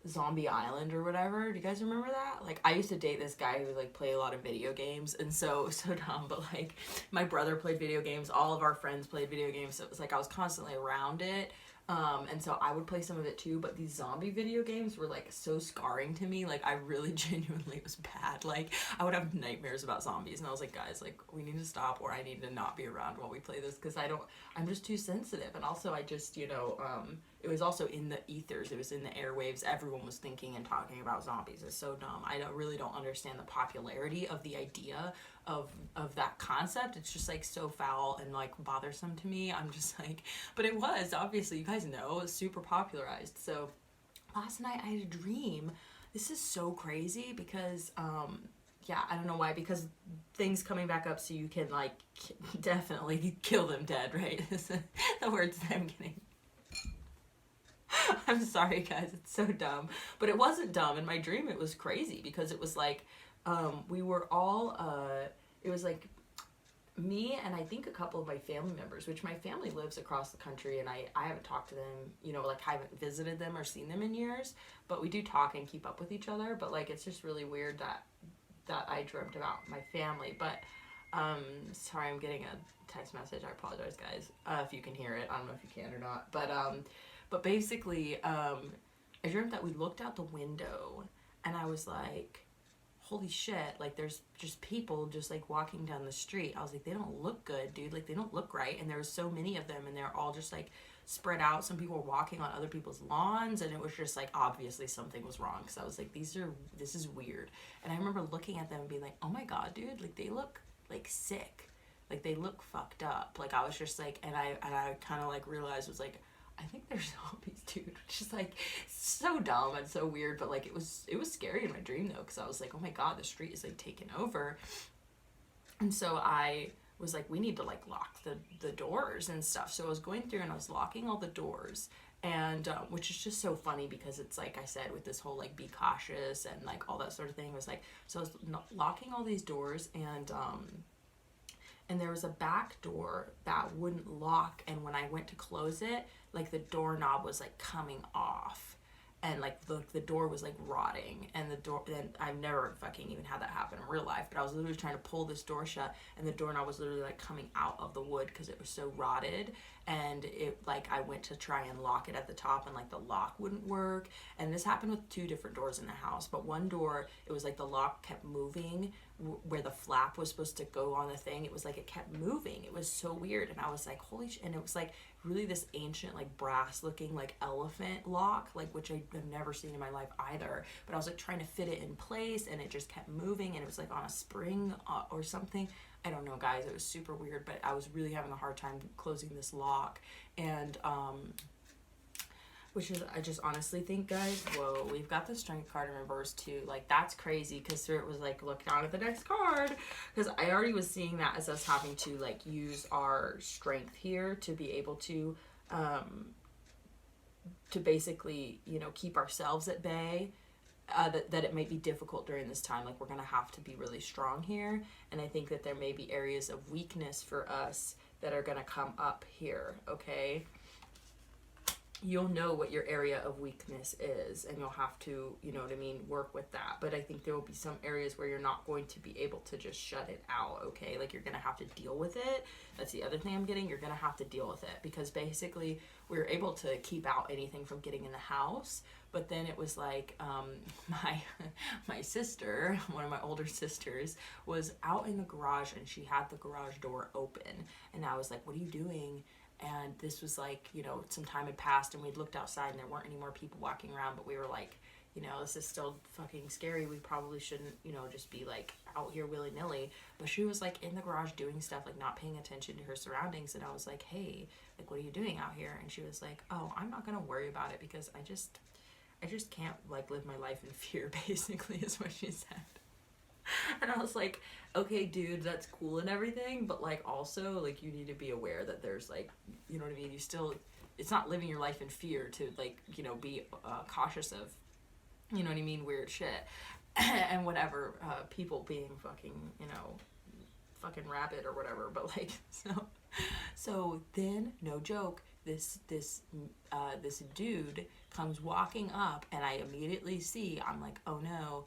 Zombie Island or whatever. Do you guys remember that? Like, I used to date this guy who would like play a lot of video games, and so dumb, but like my brother played video games, all of our friends played video games, so it was like I was constantly around it. And so I would play some of it too, but these zombie video games were like so scarring to me. Like, I really genuinely, it was bad. Like, I would have nightmares about zombies, and I was like, guys, like, we need to stop, or I need to not be around while we play this, because I'm just too sensitive. And also I just, you know, it was also in the ethers, it was in the airwaves, everyone was thinking and talking about zombies. It's so dumb. I really don't understand the popularity of the idea of that concept. It's just like so foul and like bothersome to me. I'm just like, but it was, obviously, you guys know, it was super popularized. So last night I had a dream. This is so crazy because yeah, I don't know why, because things coming back up so you can like definitely kill them dead, right? The words that I'm getting. I'm sorry, guys, it's so dumb. But it wasn't dumb. In my dream, it was crazy, because it was like, we were all, it was like me and I think a couple of my family members, which my family lives across the country, and I haven't talked to them, you know, like I haven't visited them or seen them in years, but we do talk and keep up with each other. But like, it's just really weird that I dreamt about my family. But, sorry, I'm getting a text message. I apologize, guys, if you can hear it. I don't know if you can or not, but basically, I dreamt that we looked out the window, and I was like, holy shit, like, there's just people just, like, walking down the street. I was like, they don't look good, dude. Like, they don't look right. And there was so many of them, and they're all just, like, spread out. Some people were walking on other people's lawns, and it was just, like, obviously something was wrong. Because I was like, this is weird. And I remember looking at them and being like, oh, my God, dude, like, they look, like, sick. Like, they look fucked up. Like, I was just, like, and I kind of, like, realized, was like, I think they're zombies, dude. Which is like so dumb and so weird, but like it was scary in my dream though, because I was like, oh my God, the street is like taken over. And so I was like, we need to like lock the doors and stuff. So I was going through and I was locking all the doors, and which is just so funny, because it's like I said, with this whole like be cautious and like all that sort of thing, it was like, so I was locking all these doors, and there was a back door that wouldn't lock, and when I went to close it, like the doorknob was like coming off. and like the door was like rotting, and the door, then I've never fucking even had that happen in real life, but I was literally trying to pull this door shut, and the doorknob was literally like coming out of the wood because it was so rotted. And it, like, I went to try and lock it at the top, and like the lock wouldn't work. And this happened with 2 different doors in the house, but one door, it was like the lock kept moving where the flap was supposed to go on the thing. It was like it kept moving. It was so weird, and I was like, holy shit. And it was like really this ancient, like brass looking, like elephant lock, like, which I've never seen in my life either. But I was like trying to fit it in place, and it just kept moving, and it was like on a spring or something. I don't know, guys. It was super weird, but I was really having a hard time closing this lock. And which is, I just honestly think, guys, whoa, we've got the Strength card in reverse too. Like, that's crazy, because Spirit was like, look down at the next card, because I already was seeing that as us having to like use our strength here to be able to basically, you know, keep ourselves at bay. That it might be difficult during this time. Like, we're gonna have to be really strong here, and I think that there may be areas of weakness for us that are gonna come up here. Okay, you'll know what your area of weakness is, and you'll have to, you know what I mean, work with that. But I think there will be some areas where you're not going to be able to just shut it out. Okay, like, you're gonna have to deal with it. That's the other thing I'm getting. You're gonna have to deal with it, because basically we were able to keep out anything from getting in the house. But then it was like, my sister, one of my older sisters, was out in the garage, and she had the garage door open. And I was like, what are you doing? And this was like, you know, some time had passed, and we'd looked outside, and there weren't any more people walking around. But we were like, you know, this is still fucking scary. We probably shouldn't, you know, just be like out here willy-nilly. But she was like in the garage doing stuff, like not paying attention to her surroundings. And I was like, hey, like, what are you doing out here? And she was like, oh, I'm not gonna worry about it, because I just can't, like, live my life in fear, basically, is what she said. And I was like, okay, dude, that's cool and everything, but like, also, like, you need to be aware that there's, like, you know what I mean, you still, it's not living your life in fear to, like, you know, be cautious of, you know what I mean, weird shit and whatever, people being fucking, you know, fucking rabid or whatever. But like, so then, no joke, this dude comes walking up, and I immediately see, I'm like, oh no,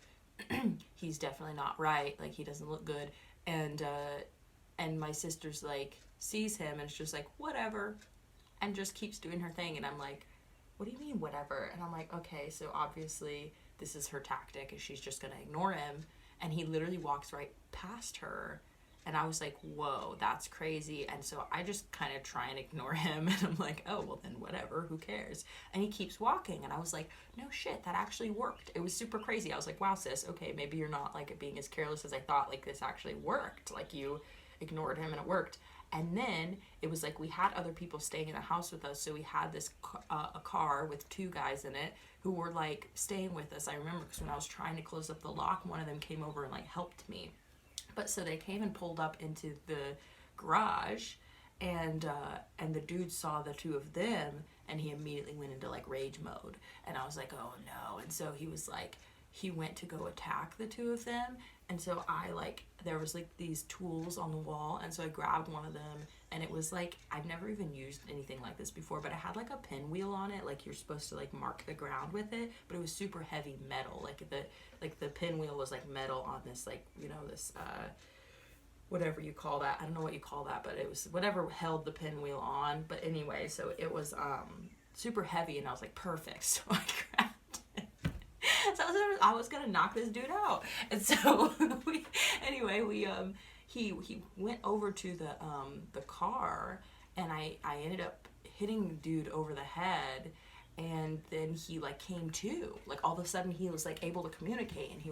he's definitely not right, like, he doesn't look good. And my sister's like, sees him, and it's just like, whatever, and just keeps doing her thing. And I'm like, what do you mean whatever? And I'm like, okay, so obviously this is her tactic, and she's just gonna ignore him. And he literally walks right past her. And I was like, whoa, that's crazy. And so I just kind of try and ignore him. And I'm like, oh, well, then whatever, who cares? And he keeps walking. And I was like, no shit, that actually worked. It was super crazy. I was like, wow, sis, okay, maybe you're not, like, being as careless as I thought. Like, this actually worked. Like, you ignored him, and it worked. And then it was like, we had other people staying in the house with us. So we had this a car with 2 guys in it who were, like, staying with us. I remember, because when I was trying to close up the lock, one of them came over and, like, helped me. But so they came and pulled up into the garage, and the dude saw the 2 of them, and he immediately went into, like, rage mode. And I was like, oh no. And so he was like, he went to go attack the 2 of them. And so I, like, there was, like, these tools on the wall, and so I grabbed one of them, and it was like, I've never even used anything like this before, but it had, like, a pinwheel on it, like, you're supposed to, like, mark the ground with it, but it was super heavy metal. Like, the pinwheel was, like, metal on this, like, you know, this whatever you call that, I don't know what you call that, but it was whatever held the pinwheel on. But anyway, so it was super heavy, and I was like, perfect. So I grabbed it. So I was gonna knock this dude out. And so he went over to the car, and I ended up hitting the dude over the head. And then he, like, came to, like, all of a sudden he was, like, able to communicate. And he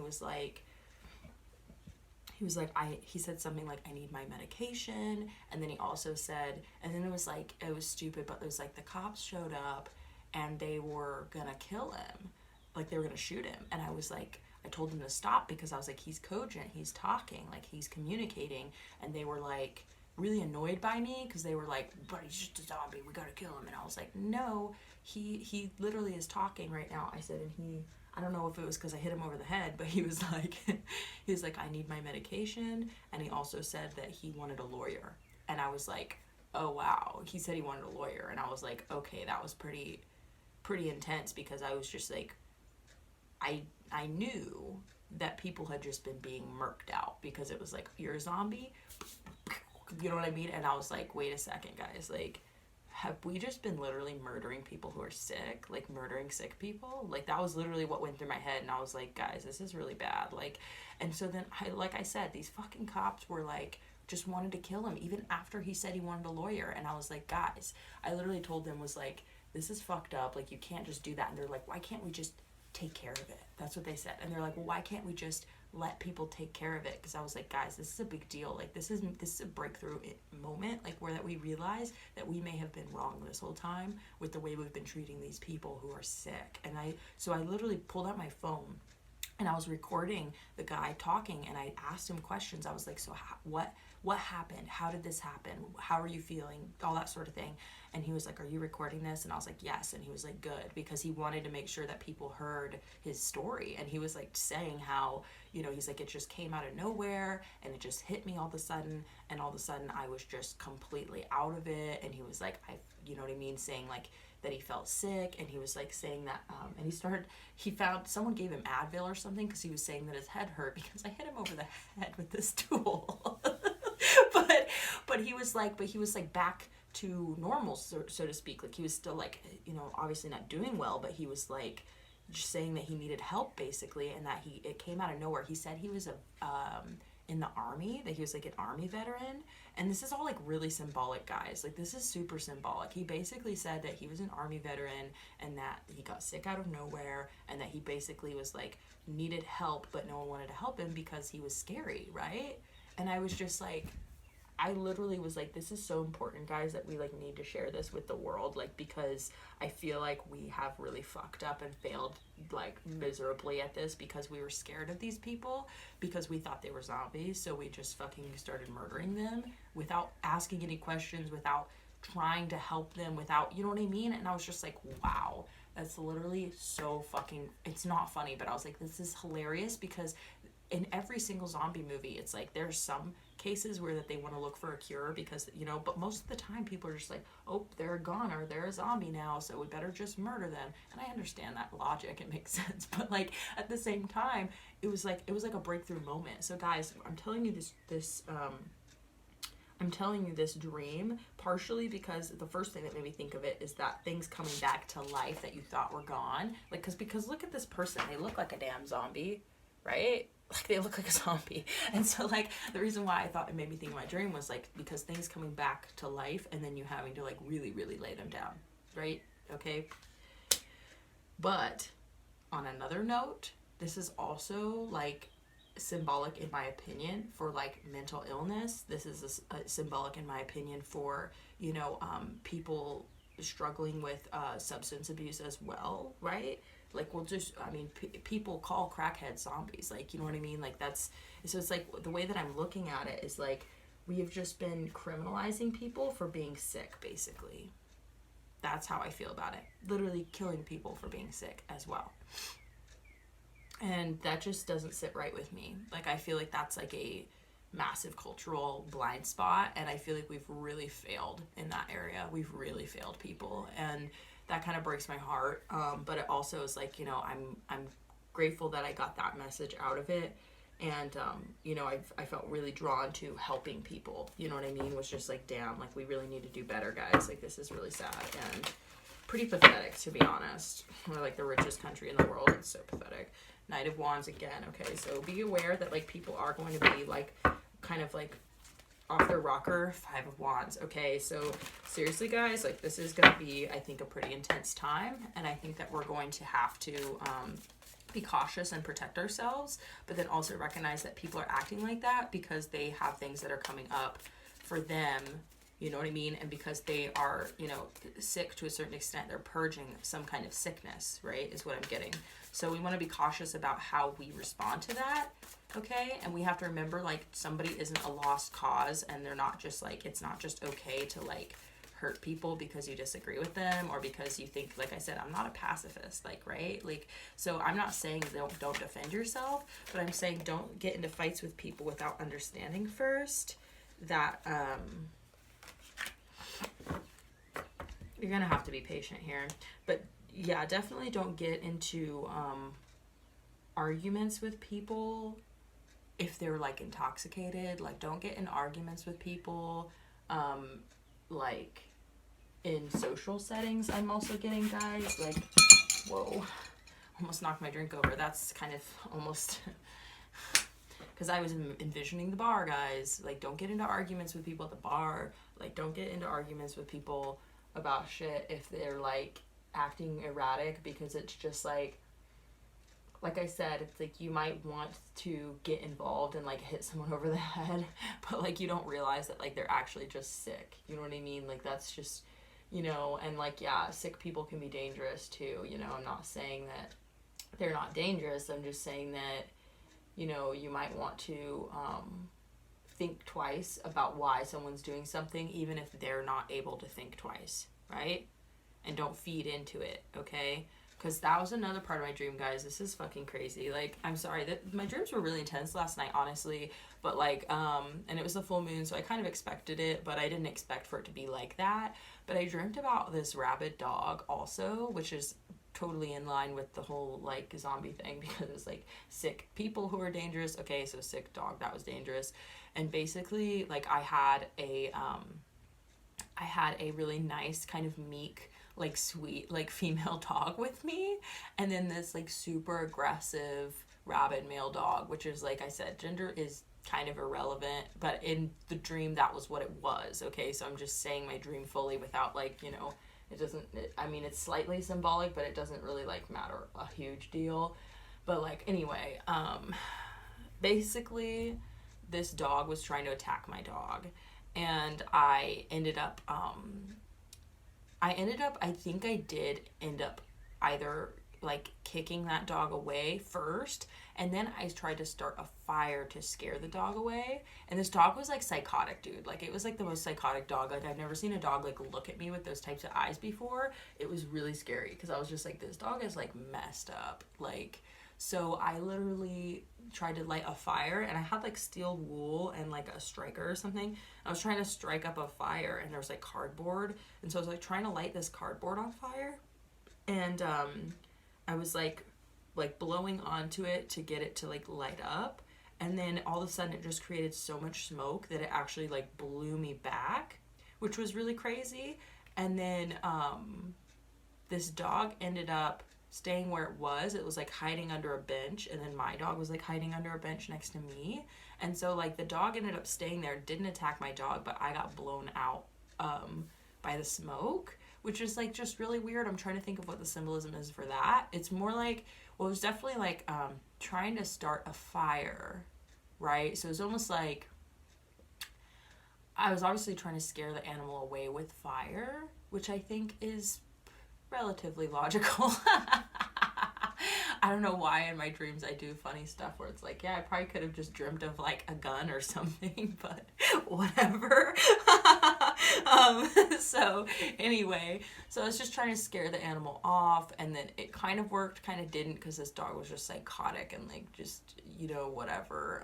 said something like, I need my medication. And then he also said, and then it was like, it was stupid, but it was like, the cops showed up, and they were gonna kill him. Like, they were gonna shoot him. And I was like, I told them to stop, because I was like, he's cogent, he's talking, like, he's communicating. And they were, like, really annoyed by me, because they were like, but he's just a zombie, we gotta kill him. And I was like, no, he literally is talking right now. I said, and I don't know if it was because I hit him over the head, but he was like, I need my medication. And he also said that he wanted a lawyer. And I was like, oh wow, he said he wanted a lawyer. And I was like, okay, that was pretty pretty intense because I was just like, I knew that people had just been being murked out because it was like, you're a zombie, you know what I mean? And I was like, wait a second, guys, like, have we just been literally murdering people who are sick, like murdering sick people? Like, that was literally what went through my head. And I was like, guys, this is really bad. Like, and so then like I said, these fucking cops were like, just wanted to kill him even after he said he wanted a lawyer. And I was like, guys, I literally told them, was like, this is fucked up, like, you can't just do that. And they're like, why can't we just take care of it? That's what they said. And they're like, well, why can't we just let people take care of it? Because I was like, guys, this is a big deal. Like, this is a breakthrough moment, like, where that we realize that we may have been wrong this whole time with the way we've been treating these people who are sick. And so I literally pulled out my phone and I was recording the guy talking, and I asked him questions. I was like, so what happened? How did this happen? How are you feeling? All that sort of thing. And he was like, are you recording this? And I was like, yes. And he was like, good, because he wanted to make sure that people heard his story. And he was like saying how, you know, he's like, it just came out of nowhere and it just hit me all of a sudden. And all of a sudden I was just completely out of it. And he was like, you know what I mean? Saying like that he felt sick. And he was like saying that, and he found, someone gave him Advil or something because he was saying that his head hurt because I hit him over the head with this tool. but he was like back to normal, so to speak. Like, he was still like, you know, obviously not doing well, but he was like just saying that he needed help basically, and that it came out of nowhere. He said he was in the army, that he was like an army veteran, and this is all like really symbolic, guys. Like, this is super symbolic. He basically said that he was an army veteran and that he got sick out of nowhere, and that he basically was like needed help, but no one wanted to help him because he was scary, right? And I was just like, I literally was like, this is so important, guys, that we like need to share this with the world, like, because I feel like we have really fucked up and failed like miserably at this because we were scared of these people, because we thought they were zombies, so we just fucking started murdering them without asking any questions, without trying to help them, without, you know what I mean? And I was just like, wow, that's literally so fucking, it's not funny, but I was like, this is hilarious, because in every single zombie movie, it's like there's some cases where that they want to look for a cure because, you know, but most of the time people are just like, oh, they're a goner, they're a zombie now, so we better just murder them. And I understand that logic, it makes sense, but like at the same time, it was like a breakthrough moment. So guys, I'm telling you this dream partially because the first thing that made me think of it is that things coming back to life that you thought were gone. Like, because look at this person, they look like a damn zombie, right? Like, they look like a zombie. And so like the reason why I thought it made me think of my dream was like because things coming back to life and then you having to like really, really lay them down, right? Okay. But on another note, this is also like symbolic in my opinion for like mental illness. This is symbolic in my opinion for, you know, people struggling with substance abuse as well, right? Like, we'll just, I mean, people call crackheads zombies, like, you know what I mean? Like, that's, so it's like, the way that I'm looking at it is like, we have just been criminalizing people for being sick, basically. That's how I feel about it. Literally killing people for being sick as well. And that just doesn't sit right with me. Like, I feel like that's like a massive cultural blind spot, and I feel like we've really failed in that area. We've really failed people, and that kind of breaks my heart. But it also is like, you know, I'm grateful that I got that message out of it, and you know, I felt really drawn to helping people. You know what I mean? Was just like, damn, like, we really need to do better, guys. Like, this is really sad and pretty pathetic, to be honest. We're like the richest country in the world. It's so pathetic. Knight of Wands again. Okay, so be aware that like people are going to be like kind of like off their rocker. 5 of Wands. Okay, so seriously, guys, like, this is gonna be, I think, a pretty intense time, and I think that we're going to have to be cautious and protect ourselves, but then also recognize that people are acting like that because they have things that are coming up for them, you know what I mean? And because they are, you know, sick to a certain extent, they're purging some kind of sickness, right, is what I'm getting. So we want to be cautious about how we respond to that, okay? And we have to remember, like, somebody isn't a lost cause, and they're not just, like, it's not just okay to, like, hurt people because you disagree with them or because you think, like I said, I'm not a pacifist, like, right? Like, so I'm not saying don't defend yourself, but I'm saying don't get into fights with people without understanding first that, you're gonna have to be patient here, but yeah, definitely don't get into arguments with people if they're like intoxicated. Like, don't get in arguments with people like in social settings. I'm also getting, guys, like, whoa, almost knocked my drink over. That's kind of almost because I was envisioning the bar, guys. Like, don't get into arguments with people at the bar. Like, don't get into arguments with people about shit if they're like acting erratic, because it's just like I said, it's like you might want to get involved and like hit someone over the head, but like you don't realize that like they're actually just sick. You know what I mean? Like, that's just, you know, and like, yeah, sick people can be dangerous too. You know, I'm not saying that they're not dangerous. I'm just saying that, you know, you might want to think twice about why someone's doing something, even if they're not able to think twice, right? And don't feed into it, okay? Because that was another part of my dream, guys. This is fucking crazy. Like, I'm sorry that my dreams were really intense last night, honestly. But like, and it was the full moon, so I kind of expected it, but I didn't expect for it to be like that. But I dreamt about this rabid dog also, which is totally in line with the whole like zombie thing, because it's like sick people who are dangerous. Okay, so sick dog, that was dangerous. And basically, like, I had a really nice, kind of meek, like sweet, like female dog with me, and then this like super aggressive rabid male dog, which is, like I said, gender is kind of irrelevant, but in the dream that was what it was. Okay, so I'm just saying my dream fully without like, you know, it doesn't, I mean, it's slightly symbolic, but it doesn't really like matter a huge deal. But like, anyway, basically this dog was trying to attack my dog, and I think I did end up either like kicking that dog away first, and then I tried to start a fire to scare the dog away. And this dog was like psychotic, dude. Like, it was like the most psychotic dog. Like, I've never seen a dog like look at me with those types of eyes before. It was really scary, because I was just like, this dog is like messed up. Like, so I literally tried to light a fire, and I had like steel wool and like a striker or something. I was trying to strike up a fire, and there was like cardboard, and so I was like trying to light this cardboard on fire, and I was like blowing onto it to get it to like light up, and then all of a sudden it just created so much smoke that it actually like blew me back, which was really crazy. And then this dog ended up staying where it was. It was like hiding under a bench, and then my dog was like hiding under a bench next to me. And so like the dog ended up staying there, didn't attack my dog, but I got blown out by the smoke, which is like just really weird. I'm trying to think of what the symbolism is for that. It's more like, well, it was definitely like trying to start a fire, right? So it was almost like I was obviously trying to scare the animal away with fire, which I think is relatively logical. I don't know why in my dreams I do funny stuff where it's like, yeah, I probably could have just dreamt of like a gun or something, but whatever. So anyway, so I was just trying to scare the animal off, and then it kind of worked, kind of didn't, because this dog was just psychotic and like just, you know, whatever,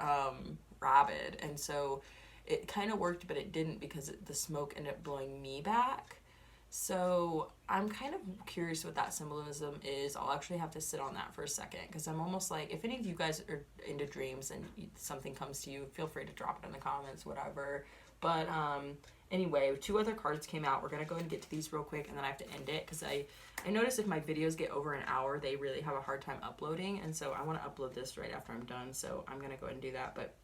rabid. And so it kind of worked, but it didn't, because the smoke ended up blowing me back. So I'm kind of curious what that symbolism is. I'll actually have to sit on that for a second, because I'm almost like, if any of you guys are into dreams and something comes to you, feel free to drop it in the comments, whatever. But anyway, 2 other cards came out. We're going to go and get to these real quick, and then I have to end it, because I notice if my videos get over an hour, they really have a hard time uploading, and so I want to upload this right after I'm done, so I'm going to go ahead and do that. But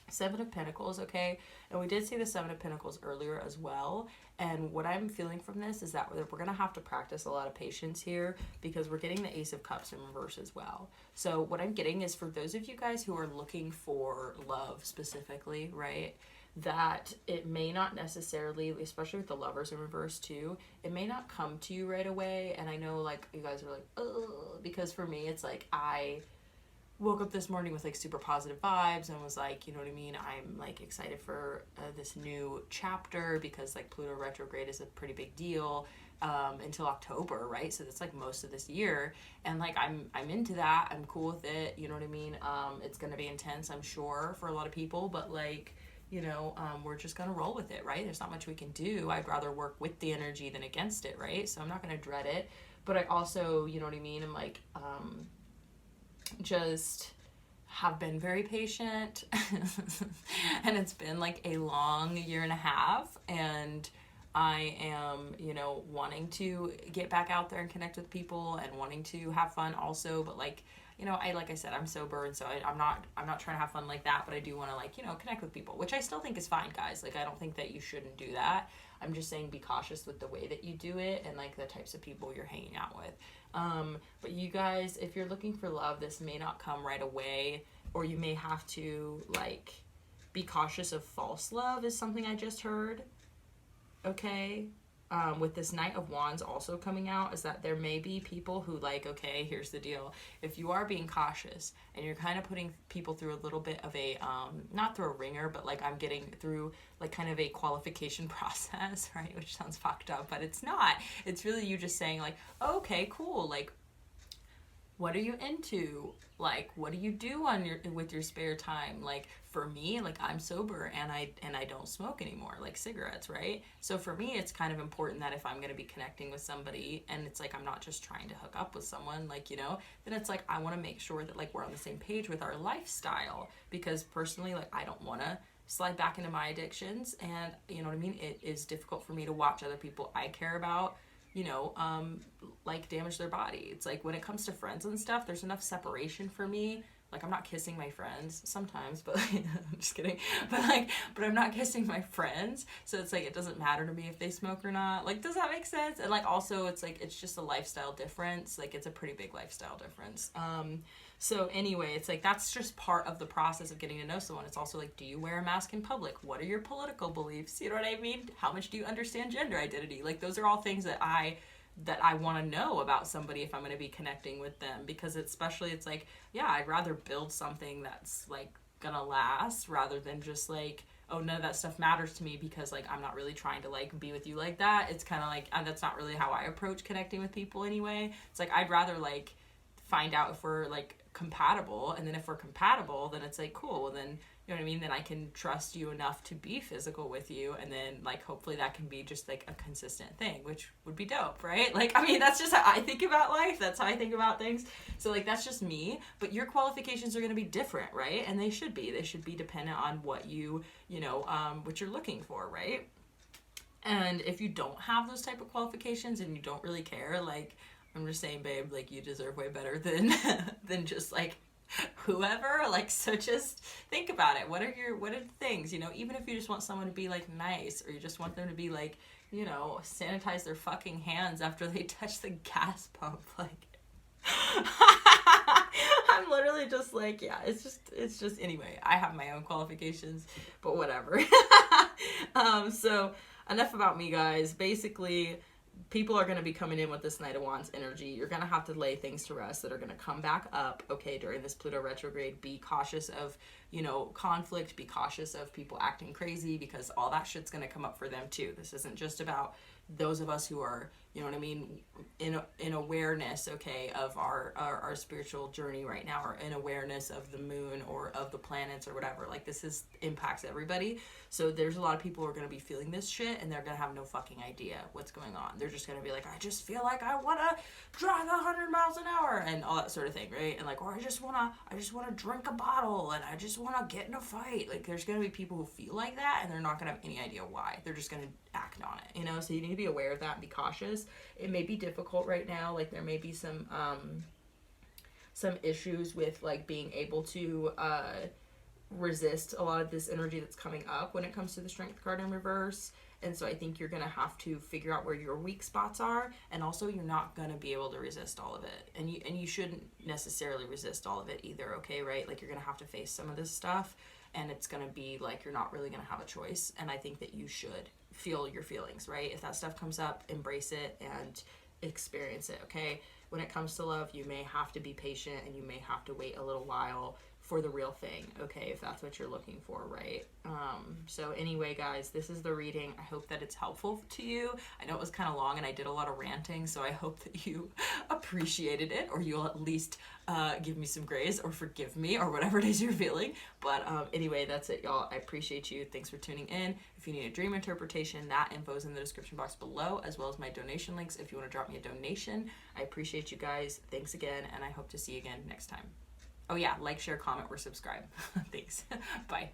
7 of Pentacles, okay? And we did see the 7 of Pentacles earlier as well. And what I'm feeling from this is that we're going to have to practice a lot of patience here, because we're getting the Ace of Cups in reverse as well. So what I'm getting is, for those of you guys who are looking for love specifically, right, that it may not necessarily, especially with the Lovers in reverse too, it may not come to you right away. And I know like you guys are like, oh, because for me it's like I woke up this morning with like super positive vibes and was like, you know what I mean, I'm like excited for this new chapter, because like Pluto Retrograde is a pretty big deal until October, right? So that's like most of this year, and like I'm into that. I'm cool with it, you know what I mean? It's gonna be intense, I'm sure, for a lot of people, but like, you know, we're just gonna roll with it, right? There's not much we can do. I'd rather work with the energy than against it, right? So I'm not gonna dread it. But I also, you know what I mean, am like, just have been very patient. And it's been like a long year and a half, and I am, you know, wanting to get back out there and connect with people and wanting to have fun also, but like, you know, like I said, I'm sober, and so I'm not trying to have fun like that, but I do want to, like, you know, connect with people, which I still think is fine, guys. Like, I don't think that you shouldn't do that. I'm just saying be cautious with the way that you do it and like the types of people you're hanging out with. But you guys, if you're looking for love, this may not come right away, or you may have to like be cautious of false love is something I just heard. Okay. With this Knight of Wands also coming out, is that there may be people who like, okay, here's the deal. If you are being cautious and you're kind of putting people through a little bit of a, not through a ringer, but like I'm getting through like kind of a qualification process, right? Which sounds fucked up, but it's not. It's really you just saying like, oh, okay, cool. Like, what are you into? Like, what do you do with your spare time? Like, for me, like, I'm sober and I don't smoke anymore, like cigarettes, right? So for me, it's kind of important that if I'm going to be connecting with somebody and it's like I'm not just trying to hook up with someone, like, you know, then it's like I want to make sure that like we're on the same page with our lifestyle, because personally, like, I don't want to slide back into my addictions, and you know what I mean? It is difficult for me to watch other people I care about, you know, like damage their body. It's like when it comes to friends and stuff, there's enough separation for me. Like, I'm not kissing my friends sometimes, but like, I'm just kidding. But I'm not kissing my friends. So it's like, it doesn't matter to me if they smoke or not. Like, does that make sense? And like, also it's like, it's just a lifestyle difference. Like, it's a pretty big lifestyle difference. So anyway, it's like, that's just part of the process of getting to know someone. It's also like, do you wear a mask in public? What are your political beliefs? You know what I mean? How much do you understand gender identity? Like, those are all things that I want to know about somebody if I'm going to be connecting with them, because especially it's like, yeah, I'd rather build something that's like gonna last rather than just like, oh, none of that stuff matters to me because like I'm not really trying to like be with you like that. It's kind of like, that's not really how I approach connecting with people anyway. It's like, I'd rather like find out if we're like compatible, and then if we're compatible, then it's like, cool, well then, you know what I mean, then I can trust you enough to be physical with you, and then like hopefully that can be just like a consistent thing, which would be dope, right? Like, I mean, that's just how I think about life, that's how I think about things. So like, that's just me, but your qualifications are going to be different, right? And they should be dependent on what you know, what you're looking for, right? And if you don't have those type of qualifications and you don't really care, like, I'm just saying, babe, like, you deserve way better than than just like whoever. Like, so just think about it. What are the things, you know, even if you just want someone to be like nice, or you just want them to be like, you know, sanitize their fucking hands after they touch the gas pump, like I'm literally just like, yeah, it's just anyway, I have my own qualifications, but whatever. So enough about me, guys. Basically, people are going to be coming in with this Knight of Wands energy. You're going to have to lay things to rest that are going to come back up, okay, during this Pluto retrograde. Be cautious of, you know, conflict. Be cautious of people acting crazy, because all that shit's going to come up for them too. This isn't just about those of us who are, you know what I mean, in awareness, okay, of our spiritual journey right now, or in awareness of the moon or of the planets or whatever. Like, this impacts everybody. So there's a lot of people who are going to be feeling this shit, and they're going to have no fucking idea what's going on. They're just going to be like, I just feel like I want to drive 100 miles an hour and all that sort of thing, right? And like, or I just want to drink a bottle, and I just want to get in a fight. Like, there's going to be people who feel like that, and they're not going to have any idea why. They're just going to act on it, you know? So you need to be aware of that and be cautious. It may be difficult right now. Like, there may be some issues with like being able to resist a lot of this energy that's coming up when it comes to the Strength card in reverse. And so I think you're going to have to figure out where your weak spots are, and also you're not going to be able to resist all of it, and you shouldn't necessarily resist all of it either, okay, right? Like, you're going to have to face some of this stuff, and it's going to be like you're not really going to have a choice. And I think that you should feel your feelings, right? If that stuff comes up, embrace it and experience it, okay? When it comes to love, you may have to be patient, and you may have to wait a little while for the real thing, okay, if that's what you're looking for, right? So anyway, guys, this is the reading. I hope that it's helpful to you. I know it was kind of long and I did a lot of ranting, so I hope that you appreciated it, or you'll at least give me some grace or forgive me or whatever it is you're feeling. But anyway, that's it, y'all. I appreciate you. Thanks for tuning in. If you need a dream interpretation, that info is in the description box below, as well as my donation links if you want to drop me a donation. I appreciate you guys. Thanks again, and I hope to see you again next time. Oh yeah, like, share, comment, or subscribe. Thanks. Bye.